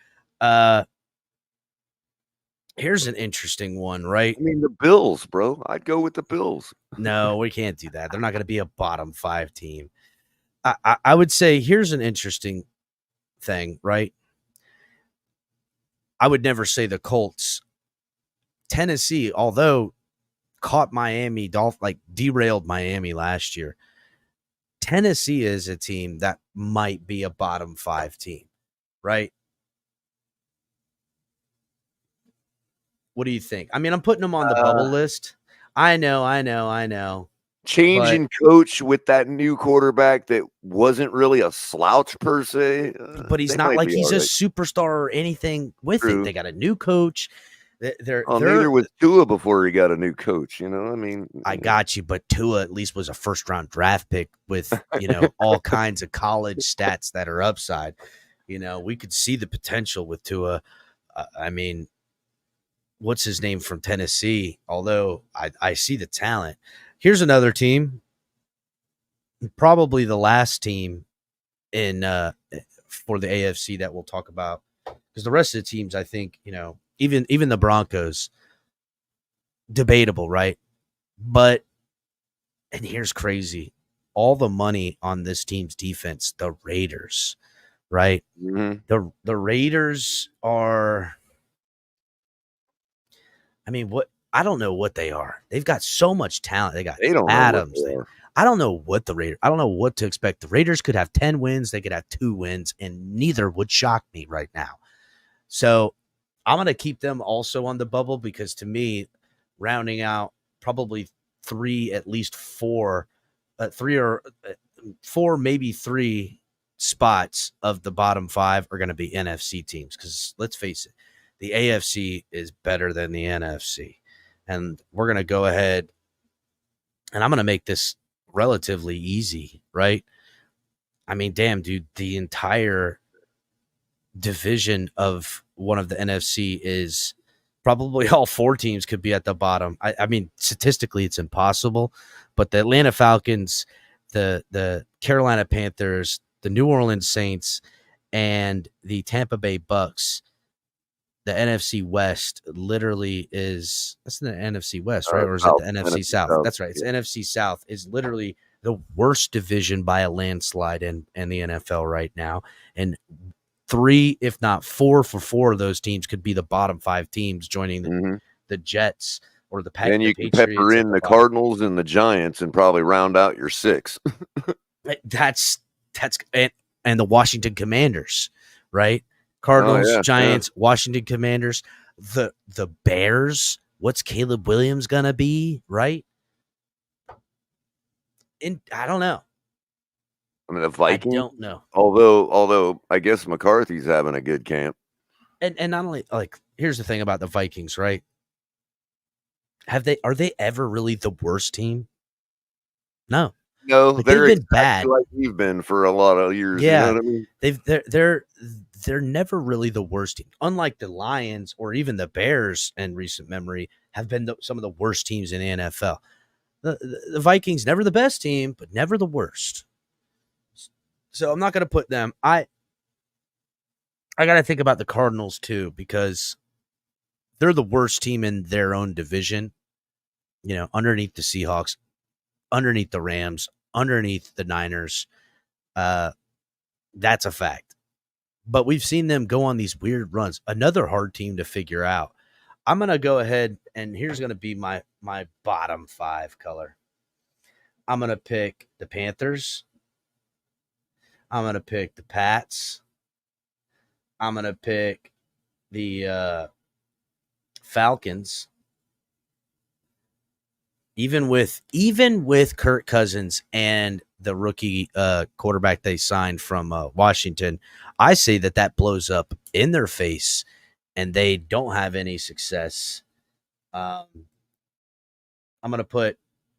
Here's an interesting one, right?
I mean, the Bills, bro. I'd go with the Bills.
No, we can't do that. They're not going to be a bottom 5 team. I would say here's an interesting thing, right? I would never say the Colts. Tennessee, although caught Miami, derailed Miami last year. Tennessee is a team that might be a bottom 5 team, right? What do you think? I mean, I'm putting them on the bubble list. I know.
Changing coach with that new quarterback that wasn't really a slouch per se.
But he's not like he's a superstar or anything with it. They got a new coach.
Neither was Tua before he got a new coach. I mean,
I got you, but Tua at least was a first-round draft pick with all kinds of college stats that are upside. We could see the potential with Tua. I mean, what's his name from Tennessee? Although I see the talent. Here's another team, probably the last team in for the AFC that we'll talk about, because the rest of the teams, I think, even the Broncos, debatable, right? But, and here's crazy, all the money on this team's defense, the Raiders, right?
Mm-hmm.
The Raiders are, I mean, I don't know what they are. They've got so much talent. They got Adams. I don't know what I don't know what to expect. The Raiders could have 10 wins. They could have 2 wins, and neither would shock me right now. So I'm going to keep them also on the bubble because to me, rounding out probably 3, at least 4, 3 or 4, maybe 3 spots of the bottom 5 are going to be NFC teams. Because let's face it, the AFC is better than the NFC. And we're going to go ahead and I'm going to make this relatively easy, right? I mean, damn, dude, the entire division of one of the NFC is probably all 4 teams could be at the bottom. I mean, statistically, it's impossible, but the Atlanta Falcons, the Carolina Panthers, the New Orleans Saints, and the Tampa Bay Bucks, the NFC West literally is – that's the NFC West, right? Or is it the NFC South? That's right. It's NFC South is literally the worst division by a landslide in the NFL right now. And 3, if not 4 for 4 of those teams could be the bottom 5 teams joining the Jets or the Patriots.
Then you can pepper in the Cardinals and the Giants and probably round out your 6.
That's and the Washington Commanders, right? Cardinals, Giants, Washington Commanders, the Bears. What's Caleb Williams gonna be, right? I don't know.
I mean, the Vikings.
I don't know.
Although I guess McCarthy's having a good camp.
And not only here's the thing about the Vikings, right? Are they ever really the worst team? No.
No,
Like,
they're
they've been
exactly
bad.
like we've been for a lot of years. You
Yeah.
know what I mean?
They're never really the worst team. Unlike the Lions or even the Bears in recent memory have been some of the worst teams in the NFL. The Vikings, never the best team, but never the worst. So I'm not going to put them. I got to think about the Cardinals too, because they're the worst team in their own division, underneath the Seahawks, underneath the Rams, underneath the Niners. That's a fact. But we've seen them go on these weird runs. Another hard team to figure out. I'm going to go ahead, and here's going to be my bottom 5 color. I'm going to pick the Panthers. I'm going to pick the Pats. I'm going to pick the Falcons. Even with Kirk Cousins and the rookie quarterback they signed from Washington, I say that blows up in their face and they don't have any success. I'm going to put,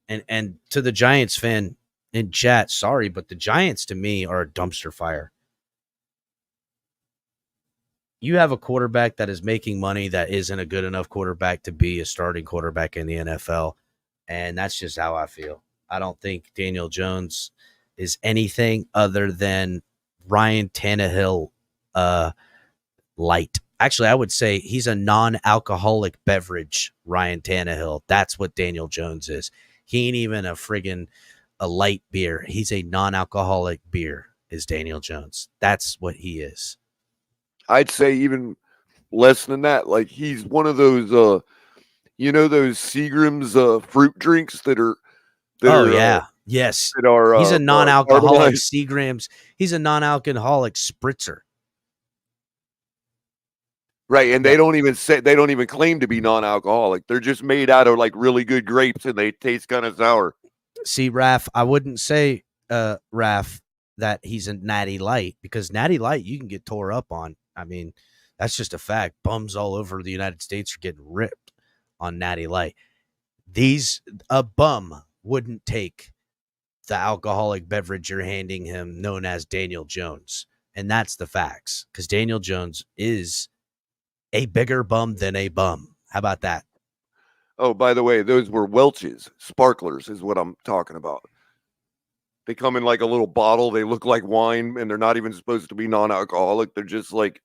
and to the Giants fan in chat, sorry, but the Giants to me are a dumpster fire. You have a quarterback that is making money that isn't a good enough quarterback to be a starting quarterback in the NFL. And that's just how I feel. I don't think Daniel Jones is anything other than Ryan Tannehill light. Actually, I would say he's a non-alcoholic beverage, Ryan Tannehill. That's what Daniel Jones is. He ain't even a light beer. He's a non-alcoholic beer is Daniel Jones. That's what he is.
I'd say even less than that. Like, he's one of those, those Seagram's fruit drinks that are.
Yes.
That are,
he's a non-alcoholic
carbonized.
Seagram's. He's a non-alcoholic spritzer.
Right, and they don't even claim to be non-alcoholic. They're just made out of like really good grapes, and they taste kind of sour.
See, Raph, I wouldn't say, Raph, that he's a Natty Light, because Natty Light you can get tore up on. I mean, that's just a fact. Bums all over the United States are getting ripped on Natty Light. A bum wouldn't take the alcoholic beverage you're handing him, known as Daniel Jones, and that's the facts. Because Daniel Jones is a bigger bum than a bum. How about that?
Oh, by the way, those were Welch's sparklers is what I'm talking about. They come in like a little bottle. They look like wine, and they're not even supposed to be non-alcoholic. They're just like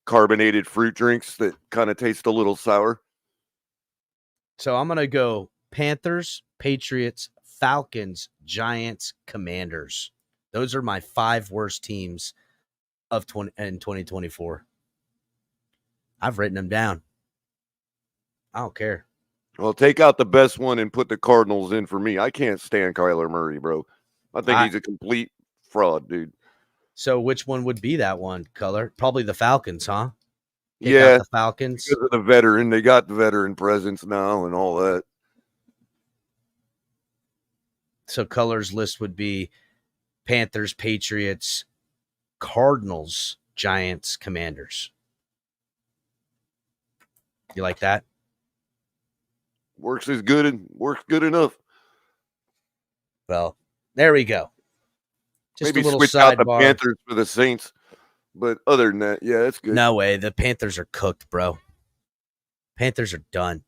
carbonated fruit drinks that kind of taste a little sour.
So I'm going to go Panthers, Patriots, Falcons, Giants, Commanders. Those are my 5 worst teams in 2024. I've written them down. I don't care.
Well, take out the best one and put the Cardinals in for me. I can't stand Kyler Murray, bro. I think he's a complete fraud, dude.
So which one would be that one, Color? Probably the Falcons, huh? Take
out
the Falcons.
Because of the veteran. They got the veteran presence now and all that.
So Color's list would be Panthers, Patriots, Cardinals, Giants, Commanders. You like that?
Works good enough.
Well, there we go.
Just maybe a little switch out the Panthers for the Saints. But other than that, yeah, that's good.
No way. The Panthers are cooked, bro. Panthers are done.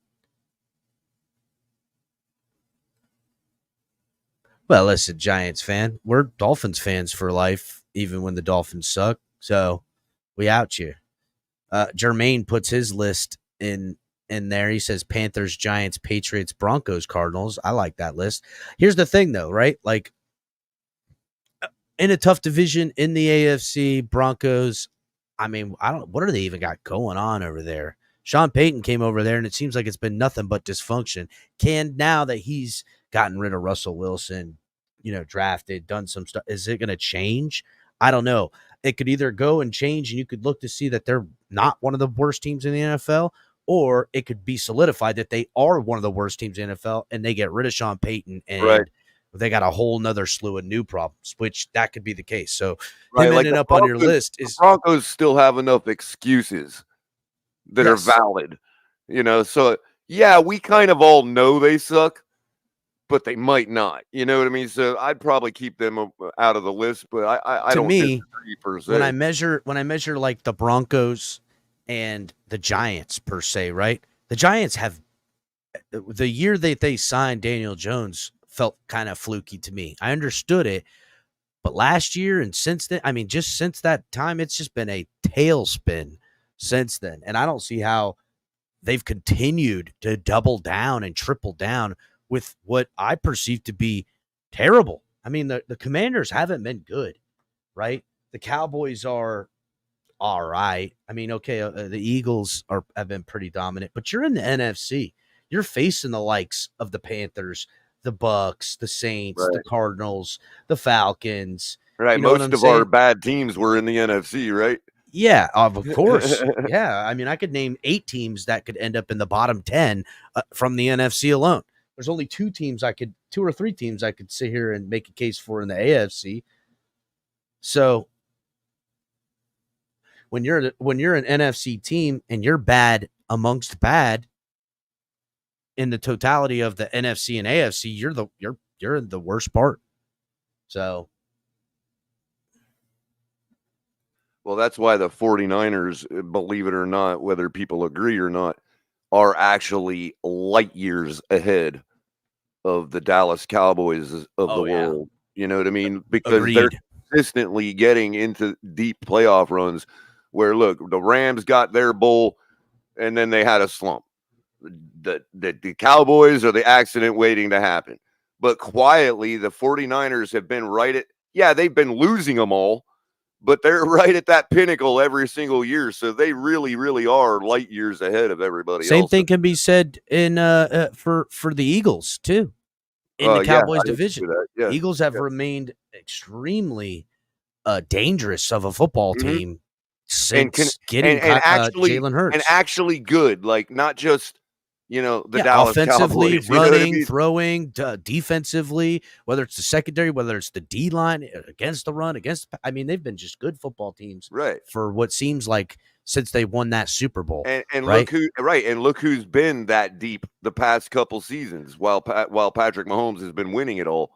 Well, listen, Giants fan. We're Dolphins fans for life, even when the Dolphins suck. So we out you. Jermaine puts his list in there. He says Panthers, Giants, Patriots, Broncos, Cardinals. I like that list. Here's the thing, though, right? Like, in a tough division in the AFC, Broncos, I mean, what do they even got going on over there? Sean Payton came over there, and it seems like it's been nothing but dysfunction. Now that he's gotten rid of Russell Wilson, drafted, done some stuff, is it going to change? I don't know. It could either go and change, and you could look to see that they're not one of the worst teams in the NFL, or it could be solidified that they are one of the worst teams in the NFL, and they get rid of Sean Payton, and they got a whole nother slew of new problems, which that could be the case. So him ending up on your list is
the Broncos still have enough excuses that are valid, so yeah, we kind of all know they suck, but they might not. You know what I mean? So I'd probably keep them out of the list, but I
To
don't
me,
disagree per
when I
se.
measure like the Broncos and the Giants per se, right? The Giants have the year that they signed Daniel Jones felt kind of fluky to me. I understood it, but last year and since then, I mean, just since that time, it's just been a tailspin since then. And I don't see how they've continued to double down and triple down with what I perceive to be terrible. I mean, the Commanders haven't been good, right? The Cowboys are all right. I mean, okay, the Eagles have been pretty dominant, but you're in the NFC. You're facing the likes of the Panthers, the Bucks, the Saints, the
Right.
Cardinals, the Falcons.
Right.
You know what
Most
I'm
of our
saying?
bad teams were in the NFC, right?
Yeah, of course. Yeah, I mean, I could name 8 teams that could end up in the bottom 10 from the NFC alone. There's only 2 or 3 teams I could sit here and make a case for in the AFC. So when you're an NFC team and you're bad amongst bad in the totality of the NFC and AFC, you're in the worst part. So
Well, that's why the 49ers, believe it or not, whether people agree or not, are actually light years ahead of the Dallas Cowboys of the
yeah.
world. You know what I mean? Because they're
Agreed.
consistently getting into deep playoff runs where, look, the Rams got their bowl and then they had a slump. The Cowboys are the accident waiting to happen. But quietly, the 49ers have been they've been losing them all, but they're right at that pinnacle every single year. So they really, really are light years ahead of everybody
Same
else.
thing can be said in for the Eagles too. In the Cowboys division,
Yeah,
Eagles have remained extremely dangerous of a football team since getting Jalen Hurts.
And actually good, like not just the
Yeah,
Dallas
offensively,
Cowboys, you know what I
running,
mean?
throwing, defensively, whether it's the secondary, whether it's the D line against the run, I mean, they've been just good football teams
Right.
for what seems like since they won that Super Bowl.
And
right?
look who's been that deep the past couple seasons while Patrick Mahomes has been winning it all.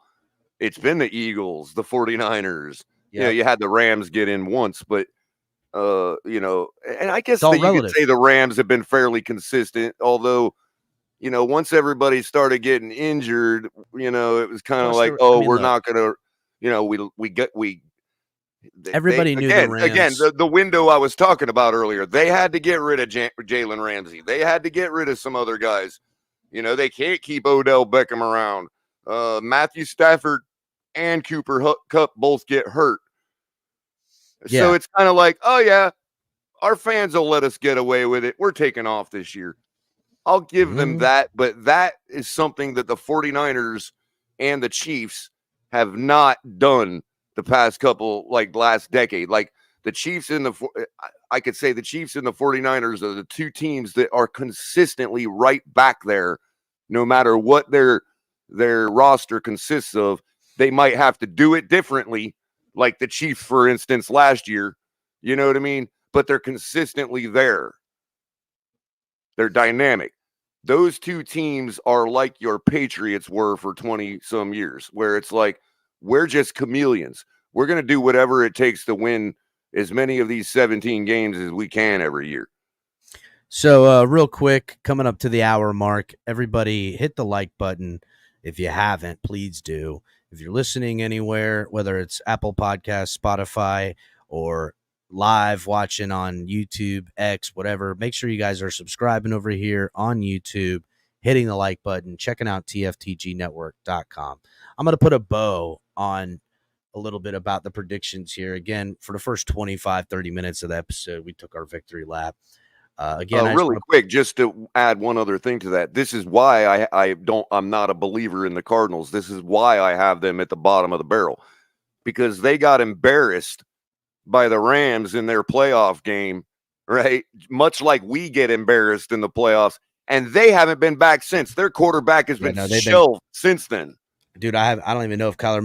It's been the Eagles, the 49ers.
Yep.
You know, you had the Rams get in once, but and I guess
all
that you
relative.
could say the Rams have been fairly consistent, although once everybody started getting injured, it was kind of like, we're not going to,
everybody knew the Rams.
Again, the window I was talking about earlier, they had to get rid of Jalen Ramsey. They had to get rid of some other guys. They can't keep Odell Beckham around. Matthew Stafford and Cooper Kupp both get hurt.
Yeah.
So it's kind of like, oh, yeah, our fans will let us get away with it. We're taking off this year. I'll give them that, but that is something that the 49ers and the Chiefs have not done the past couple, like last decade. Like the Chiefs I could say the Chiefs and the 49ers are the two teams that are consistently right back there, no matter what their roster consists of. They might have to do it differently, like the Chiefs, for instance, last year. You know what I mean? But they're consistently there. They're dynamic. Those two teams are like your Patriots were for 20 some years, where it's like, we're just chameleons. We're going to do whatever it takes to win as many of these 17 games as we can every year.
So real quick, coming up to the hour mark, everybody hit the like button. If you haven't, please do. If you're listening anywhere, whether it's Apple Podcasts, Spotify, or live watching on YouTube, X, whatever, make sure you guys are subscribing over here on YouTube, hitting the like button, checking out TFTGnetwork.com. I'm going to put a bow on a little bit about the predictions here. Again, for the first 25, 30 minutes of the episode, we took our victory lap. Again,
really quick, just to add one other thing to that. This is why I'm not a believer in the Cardinals. This is why I have them at the bottom of the barrel, because they got embarrassed by the Rams in their playoff game, right? Much like we get embarrassed in the playoffs, and they haven't been back since. Their quarterback has been shelved since then.
Dude, I don't even know if Kyler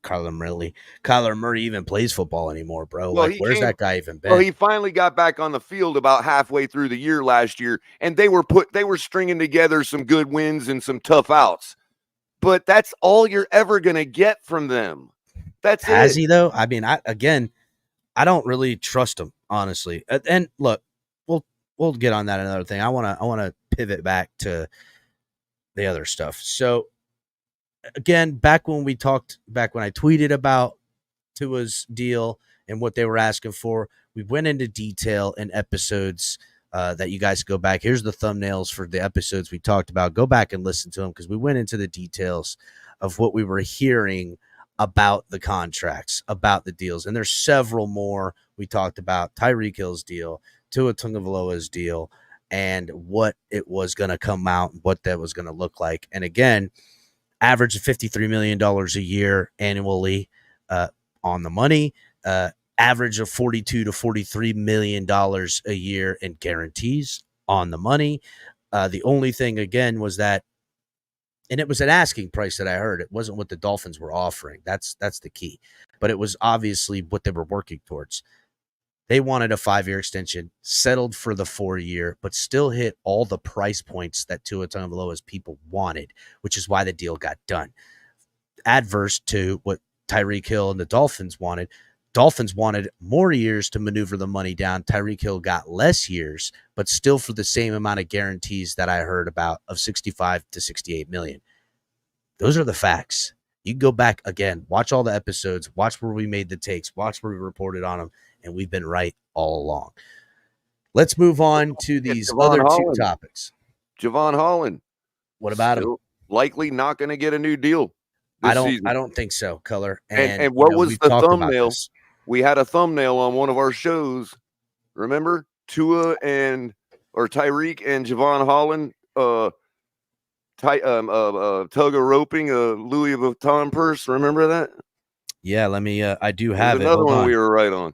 Kyler Murray even plays football anymore, bro.
Well,
Like, where's that guy even been?
Well, he finally got back on the field about halfway through the year last year, and they were stringing together some good wins and some tough outs. But that's all you're ever going to get from them.
Has he though? I mean, I don't really trust him, honestly. And look, we'll get on that another thing. I want to pivot back to the other stuff. So again, back when I tweeted about Tua's deal and what they were asking for, we went into detail in episodes that you guys go back. Here's the thumbnails for the episodes we talked about. Go back and listen to them because we went into the details of what we were hearing about the contracts, about the deals. And there's several more. We talked about Tyreek Hill's deal, Tua Tagovailoa's deal, and what it was going to come out, what that was going to look like. And again, average of $53 million a year annually on the money, average of $42 to $43 million a year in guarantees on the money. The only thing, again, was that, and it was an asking price that I heard. It wasn't what the Dolphins were offering. That's the key. But it was obviously what they were working towards. They wanted a 5-year extension, settled for the 4-year, but still hit all the price points that Tua Tagovailoa's people wanted, which is why the deal got done. Adverse to what Tyreek Hill and the Dolphins wanted. Dolphins wanted more years to maneuver the money down. Tyreek Hill got less years, but still for the same amount of guarantees that I heard about of 65 to 68 million. Those are the facts. You can go back again, watch all the episodes, watch where we made the takes, watch where we reported on them, and we've been right all along. Let's move on to these other two topics.
Javon Holland.
What about him?
Likely not going to get a new deal.
I don't think so, Color.
And what was the thumbnail? We had a thumbnail on one of our shows. Remember? Tyreek and Javon Holland tug a roping a Louis Vuitton purse. Remember that?
Yeah, let me I do have
another one we were right on.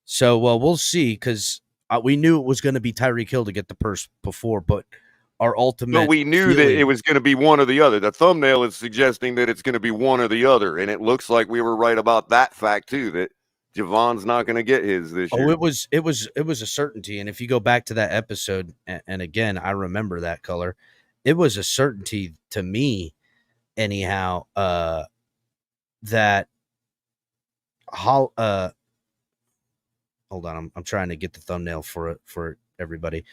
So, well, we'll see, because we knew it was going to be Tyreek Hill to get the purse before, but our ultimate.
No, we knew that it was going to be one or the other. The thumbnail is suggesting that it's going to be one or the other, and it looks like we were right about that fact too. That Javon's not going to get his this year.
Oh, it was a certainty, and if you go back to that episode, and again, I remember that, Color. It was a certainty to me, anyhow. That hold on, I'm trying to get the thumbnail for everybody.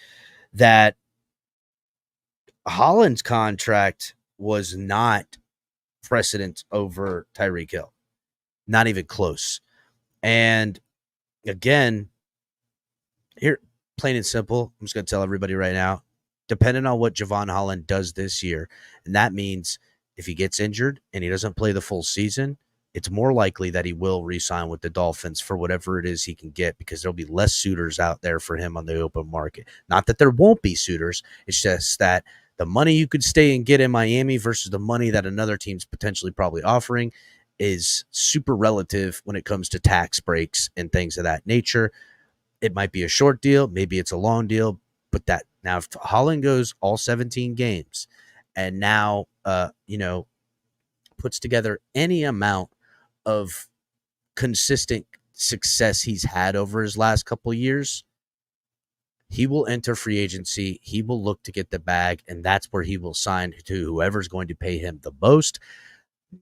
That Holland's contract was not precedent over Tyreek Hill, not even close. And again, here, plain and simple, I'm just going to tell everybody right now, depending on what Javon Holland does this year, and that means if he gets injured and he doesn't play the full season, it's more likely that he will re-sign with the Dolphins for whatever it is he can get, because there'll be less suitors out there for him on the open market. Not that there won't be suitors. It's just that the money you could stay and get in Miami versus the money that another team's potentially probably offering is super relative when it comes to tax breaks and things of that nature. It might be a short deal. Maybe it's a long deal. But that now, if Holland goes all 17 games and now, puts together any amount of consistent success he's had over his last couple of years, he will enter free agency. He will look to get the bag, and that's where he will sign to whoever's going to pay him the most.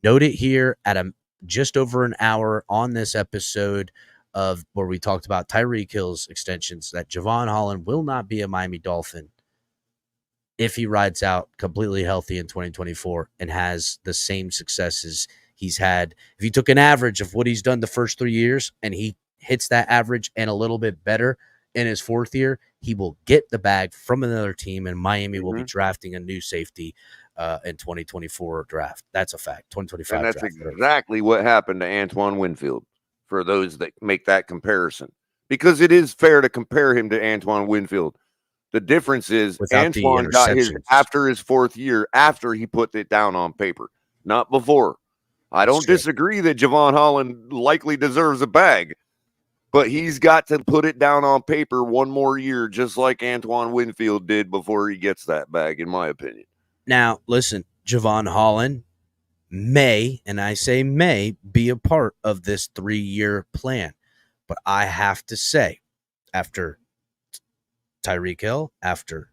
Note it here at just over an hour on this episode of where we talked about Tyreek Hill's extensions, that Javon Holland will not be a Miami Dolphin if he rides out completely healthy in 2024 and has the same successes he's had. If you took an average of what he's done the first 3 years and he hits that average and a little bit better in his 4th year, he will get the bag from another team, and Miami will be drafting a new safety in 2024 draft. That's a fact. 2025
and that's
draft.
Exactly what happened to Antoine Winfield, for those that make that comparison, because it is fair to compare him to Antoine Winfield. The difference is Antoine got his after his 4th year, after he put it down on paper, not before. I don't disagree that Javon Holland likely deserves a bag, but he's got to put it down on paper one more year, just like Antoine Winfield did before he gets that bag, in my opinion.
Now, listen, Javon Holland may, and I say may, be a part of this 3-year plan. But I have to say, after Tyreek Hill, after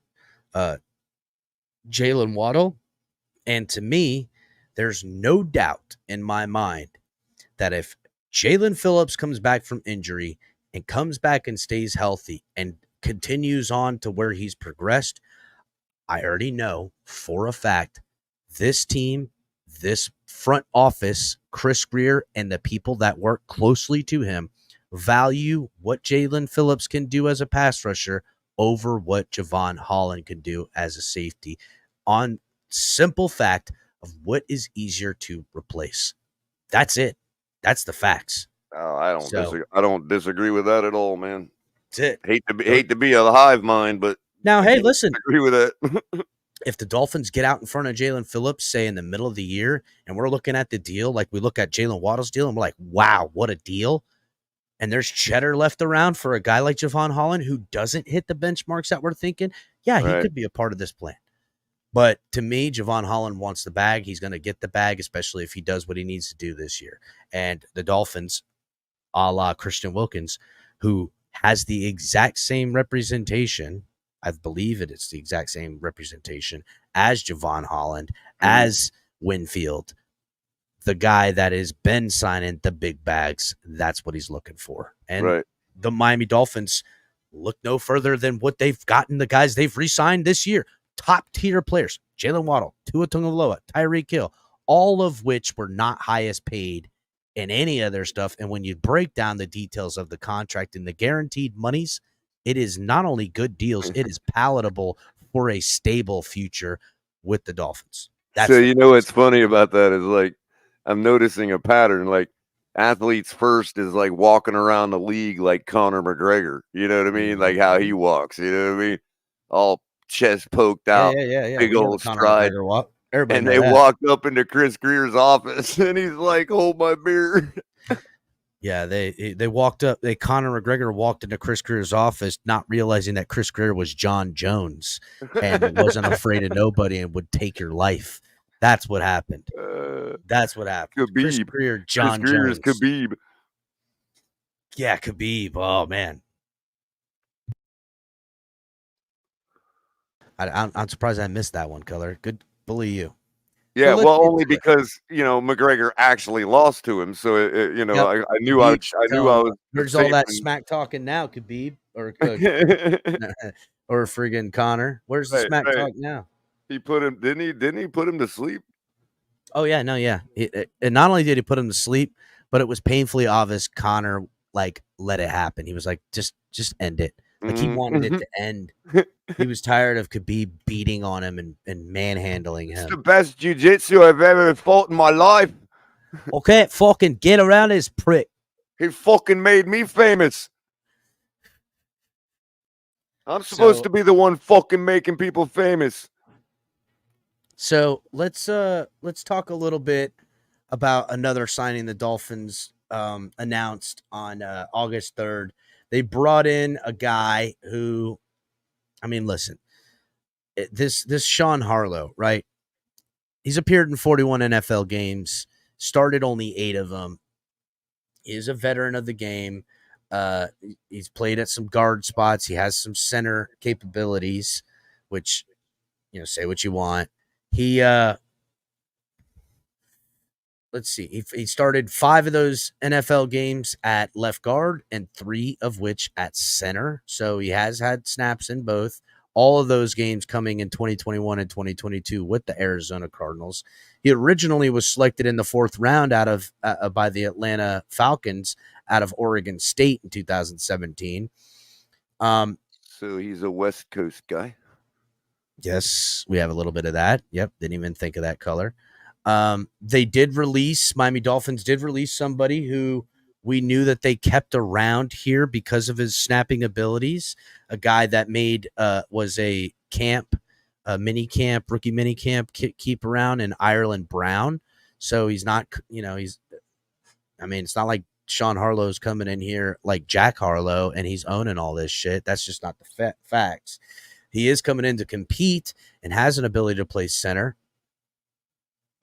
Jalen Waddle, and to me, there's no doubt in my mind that if Jalen Phillips comes back from injury and comes back and stays healthy and continues on to where he's progressed, I already know for a fact this team, this front office, Chris Greer, and the people that work closely to him value what Jalen Phillips can do as a pass rusher over what Javon Holland can do as a safety, on simple fact of what is easier to replace. That's it. That's the facts.
Oh, I don't disagree with that at all, man.
That's it.
Hate to be a hive mind, but
now, hey, listen.
Agree with that.
If the Dolphins get out in front of Jalen Phillips, say in the middle of the year, and we're looking at the deal, like we look at Jalen Waddle's deal, and we're like, wow, what a deal. And there's cheddar left around for a guy like Javon Holland who doesn't hit the benchmarks that we're thinking, yeah, he could be a part of this plan. But to me, Javon Holland wants the bag. He's going to get the bag, especially if he does what he needs to do this year. And the Dolphins, a la Christian Wilkins, who has the exact same representation, I believe it's the exact same representation as Javon Holland, as Winfield, the guy that has been signing the big bags. That's what he's looking for. And the Miami Dolphins look no further than what they've gotten, the guys they've re-signed this year. Top-tier players, Jalen Waddle, Tua Tagovailoa, Tyreek Hill, all of which were not highest paid in any other stuff. And when you break down the details of the contract and the guaranteed monies, it is not only good deals, it is palatable for a stable future with the Dolphins.
So you know what's funny about that is, like, I'm noticing a pattern. Like, athletes first is like walking around the league like Conor McGregor. You know what I mean? Like how he walks. You know what I mean? All chest poked out, big old stride. And they walked up into Chris Greer's office, and he's like, "Hold my beer."
Yeah, they walked up. Conor McGregor walked into Chris Greer's office, not realizing that Chris Greer was John Jones and wasn't afraid of nobody and would take your life. That's what happened. That's what happened.
Khabib.
Chris Greer, John
Chris Greer's
Jones.
Khabib.
Yeah, Khabib. Oh man, I'm surprised I missed that one, Color. Good, believe you.
Yeah, well, only because McGregor actually lost to him, so I knew Khabib, I was.
Where's all that smack talking now, Khabib or or friggin' Connor? Where's the smack talk now?
He put him, didn't he put him to sleep?
Oh yeah, no, yeah. And not only did he put him to sleep, but it was painfully obvious Connor let it happen. He was like, just end it. Like he wanted it to end. He was tired of Khabib beating on him and manhandling him.
It's the best jiu-jitsu I've ever fought in my life.
Okay, fucking get around this prick.
He fucking made me famous. I'm supposed to be the one fucking making people famous.
So let's talk a little bit about another signing the Dolphins announced on August 3rd. They brought in a guy who, I mean, listen, this Sean Harlow, right? He's appeared in 41 NFL games, started only 8 of them. He is a veteran of the game. He's played at some guard spots. He has some center capabilities, which, say what you want. He, let's see. He started 5 of those NFL games at left guard and 3 of which at center. So he has had snaps in both. All of those games coming in 2021 and 2022 with the Arizona Cardinals. He originally was selected in the 4th round out of by the Atlanta Falcons out of Oregon State in 2017.
So he's a West Coast guy.
Yes, we have a little bit of that. Yep, didn't even think of that color. Miami Dolphins did release somebody who we knew that they kept around here because of his snapping abilities. A guy that was a rookie mini camp keep around in Ireland Brown. So he's not, it's not like Sean Harlow's coming in here like Jack Harlow and he's owning all this shit. That's just not the facts. He is coming in to compete and has an ability to play center.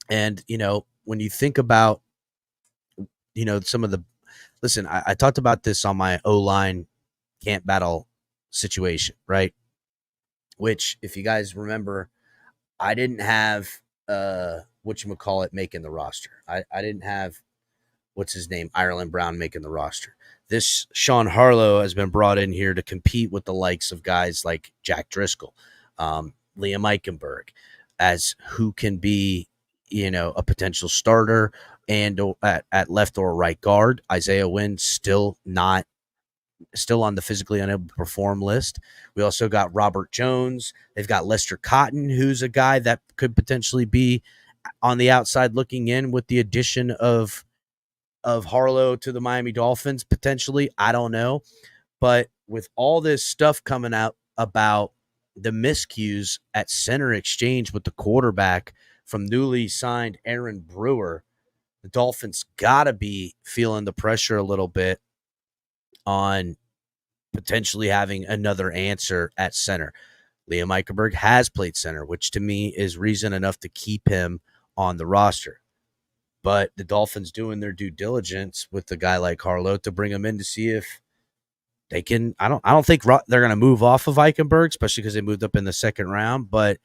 And, when you think about, some of the – listen, I talked about this on my O-line camp battle situation, right? Which, if you guys remember, I didn't have making the roster. I didn't have Ireland Brown making the roster. This Sean Harlow has been brought in here to compete with the likes of guys like Jack Driscoll, Liam Eichenberg, as who can be, a potential starter and at left or right guard. Isaiah Wynn still on the physically unable to perform list. We also got Robert Jones. They've got Lester Cotton, who's a guy that could potentially be on the outside looking in with the addition of Harlow to the Miami Dolphins, potentially. I don't know. But with all this stuff coming out about the miscues at center exchange with the quarterback from newly signed Aaron Brewer, the Dolphins got to be feeling the pressure a little bit on potentially having another answer at center. Liam Eichenberg has played center, which to me is reason enough to keep him on the roster. But the Dolphins doing their due diligence with a guy like Harlow to bring him in to see if they can. I don't think they're going to move off of Eichenberg, especially because they moved up in the second round. But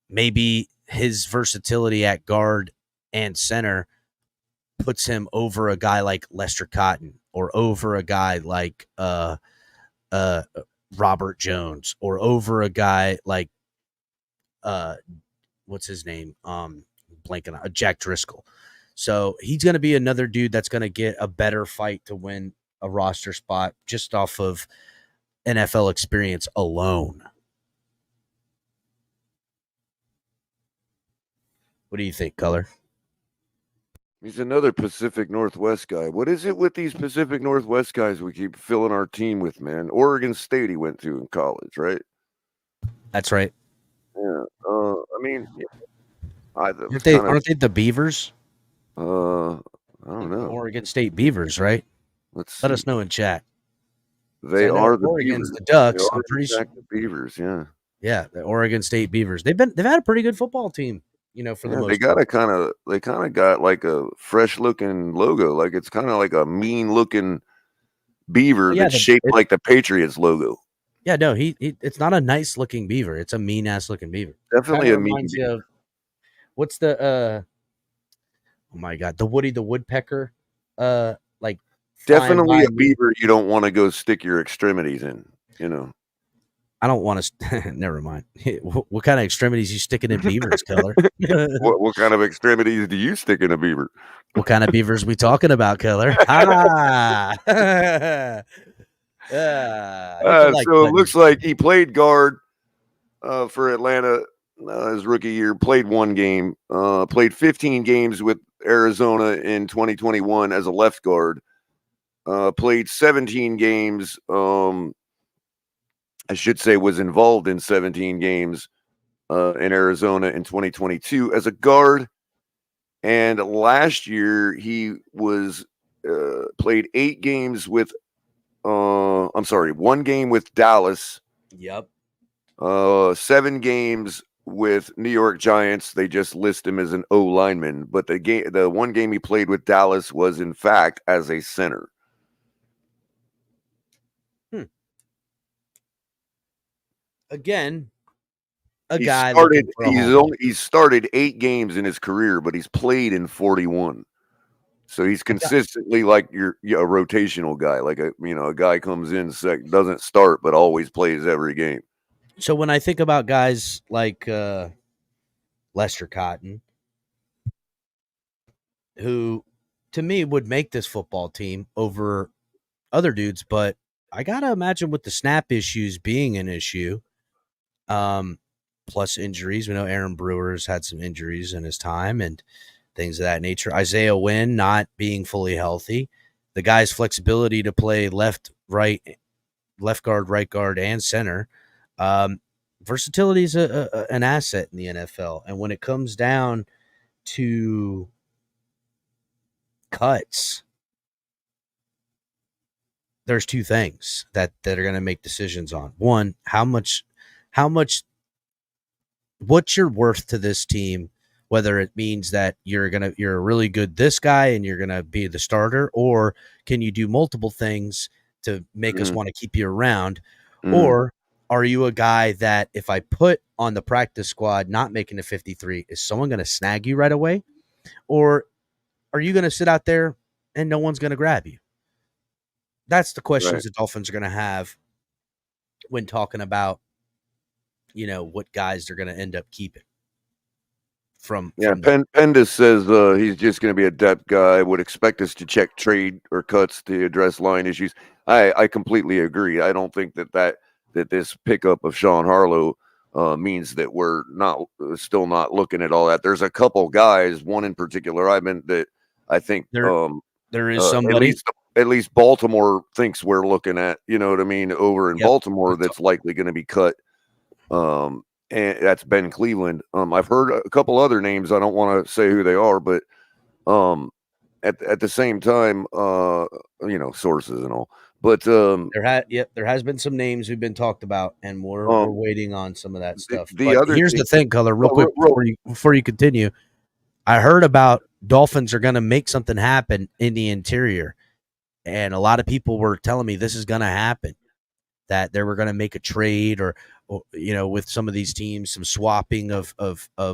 maybe his versatility at guard and center puts him over a guy like Lester Cotton or over a guy like Robert Jones or over a guy like what's his name? Blanking on Jack Driscoll. So he's going to be another dude that's going to get a better fight to win a roster spot just off of NFL experience alone. What do you think, Color?
He's another Pacific Northwest guy. What is it with these Pacific Northwest guys we keep filling our team with, man? Oregon State he went to in college, right?
That's right.
Yeah. I mean,
aren't they the Beavers?
I don't know.
Oregon State Beavers, right? Let us know in chat.
They are the
Oregon's
Beavers.
The Ducks. I'm pretty sure
the Beavers. Yeah.
Yeah, the Oregon State Beavers. They've had a pretty good football team. For the most
they kind of got like a fresh looking logo. Like it's kind of like a mean looking beaver that's shaped like the Patriots logo.
Yeah, no, it's not a nice looking beaver. It's a mean ass looking beaver.
Definitely a mean beaver.
What's the oh my god, the Woody the Woodpecker? Like
definitely a beaver you don't want to go stick your extremities in,
I don't want to. Never mind. What kind of extremities you sticking in beavers, Keller?
What kind of extremities do you stick in a beaver?
What kind of beavers we talking about, Keller?
So it looks like he played guard for Atlanta his rookie year. Played one game. Played 15 games with Arizona in 2021 as a left guard. Played 17 games. I should say was involved in 17 games in Arizona in 2022 as a guard. And last year he was played 8 games with, 1 game with Dallas.
Yep.
7 games with New York Giants. They just list him as an O lineman, but the one game he played with Dallas was in fact as a center.
Again,
he's started 8 games in his career, but he's played in 41. So he's consistently like a rotational guy, like a guy comes in doesn't start but always plays every game.
So when I think about guys like Lester Cotton, who to me would make this football team over other dudes, but I gotta imagine with the snap issues being an issue. Plus injuries. We know Aaron Brewer's had some injuries in his time and things of that nature. Isaiah Wynn not being fully healthy. The guy's flexibility to play left guard, right guard, and center. Versatility is an asset in the NFL. And when it comes down to cuts, there's 2 things that are going to make decisions on. One, how much what's your worth to this team whether it means that you're a really good this guy and you're gonna be the starter, or can you do multiple things to make us want to keep you around, or are you a guy that if I put on the practice squad not making the 53, is someone going to snag you right away, or are you going to sit out there and no one's going to grab you? That's the questions the Dolphins are going to have when talking about, what guys they're going to end up keeping.
Pendas says he's just going to be a depth guy. Would expect us to check trade or cuts to address line issues. I completely agree. I don't think that this pickup of Sean Harlow means that we're still not looking at all that. There's a couple guys, one in particular I think
there is somebody
at least Baltimore thinks we're looking at, you know what I mean, over in Baltimore that's likely going to be cut. And that's Ben Cleveland. I've heard a couple other names. I don't want to say who they are, but at the same time, sources and all. But
there has been some names who've been talked about, and we're waiting on some of that stuff. Here's the thing, Color, real quick before you continue. I heard about Dolphins are going to make something happen in the interior, and a lot of people were telling me this is going to happen, that they were going to make a trade or with some of these teams, some swapping of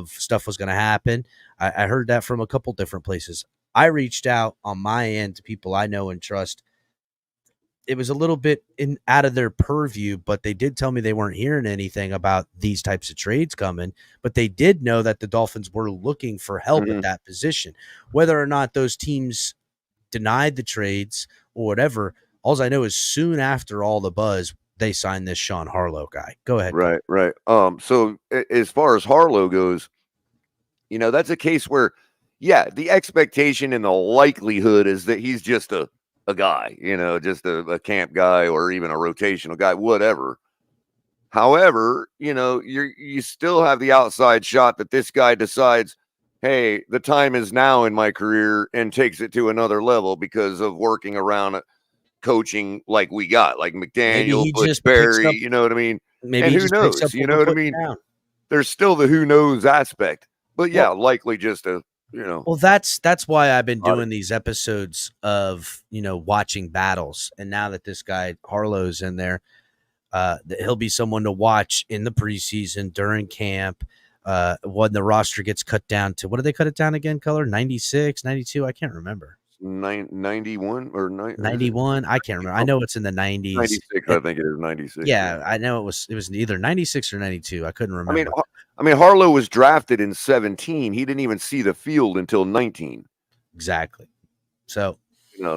stuff was going to happen. I heard that from a couple different places. I reached out on my end to people I know and trust. It was a little bit out of their purview, but they did tell me they weren't hearing anything about these types of trades coming, but they did know that the Dolphins were looking for help at that position. Whether or not those teams denied the trades or whatever, all I know is soon after all the buzz, they signed this Sean Harlow guy. Go ahead.
Right. So as far as Harlow goes, that's a case where, the expectation and the likelihood is that he's just a guy, just a camp guy or even a rotational guy, whatever. However, you still have the outside shot that this guy decides, hey, the time is now in my career, and takes it to another level because of working around coaching like we got, like McDaniel, Barry, you know what I mean?
Maybe
and who knows, you know what I mean? There's still the who knows aspect, but likely just a,
Well, that's why I've been doing these episodes of, watching battles. And now that this guy Harlow's in there, he'll be someone to watch in the preseason, during camp, when the roster gets cut down to, what do they cut it down again, Color? 96, 92? I can't remember.
91 or
91. I can't remember. I know it's in the 90s.
96, I think it is 96.
Yeah, I know it was either 96 or 92. I couldn't remember.
I mean, Harlow was drafted in 17. He didn't even see the field until 19.
Exactly. So,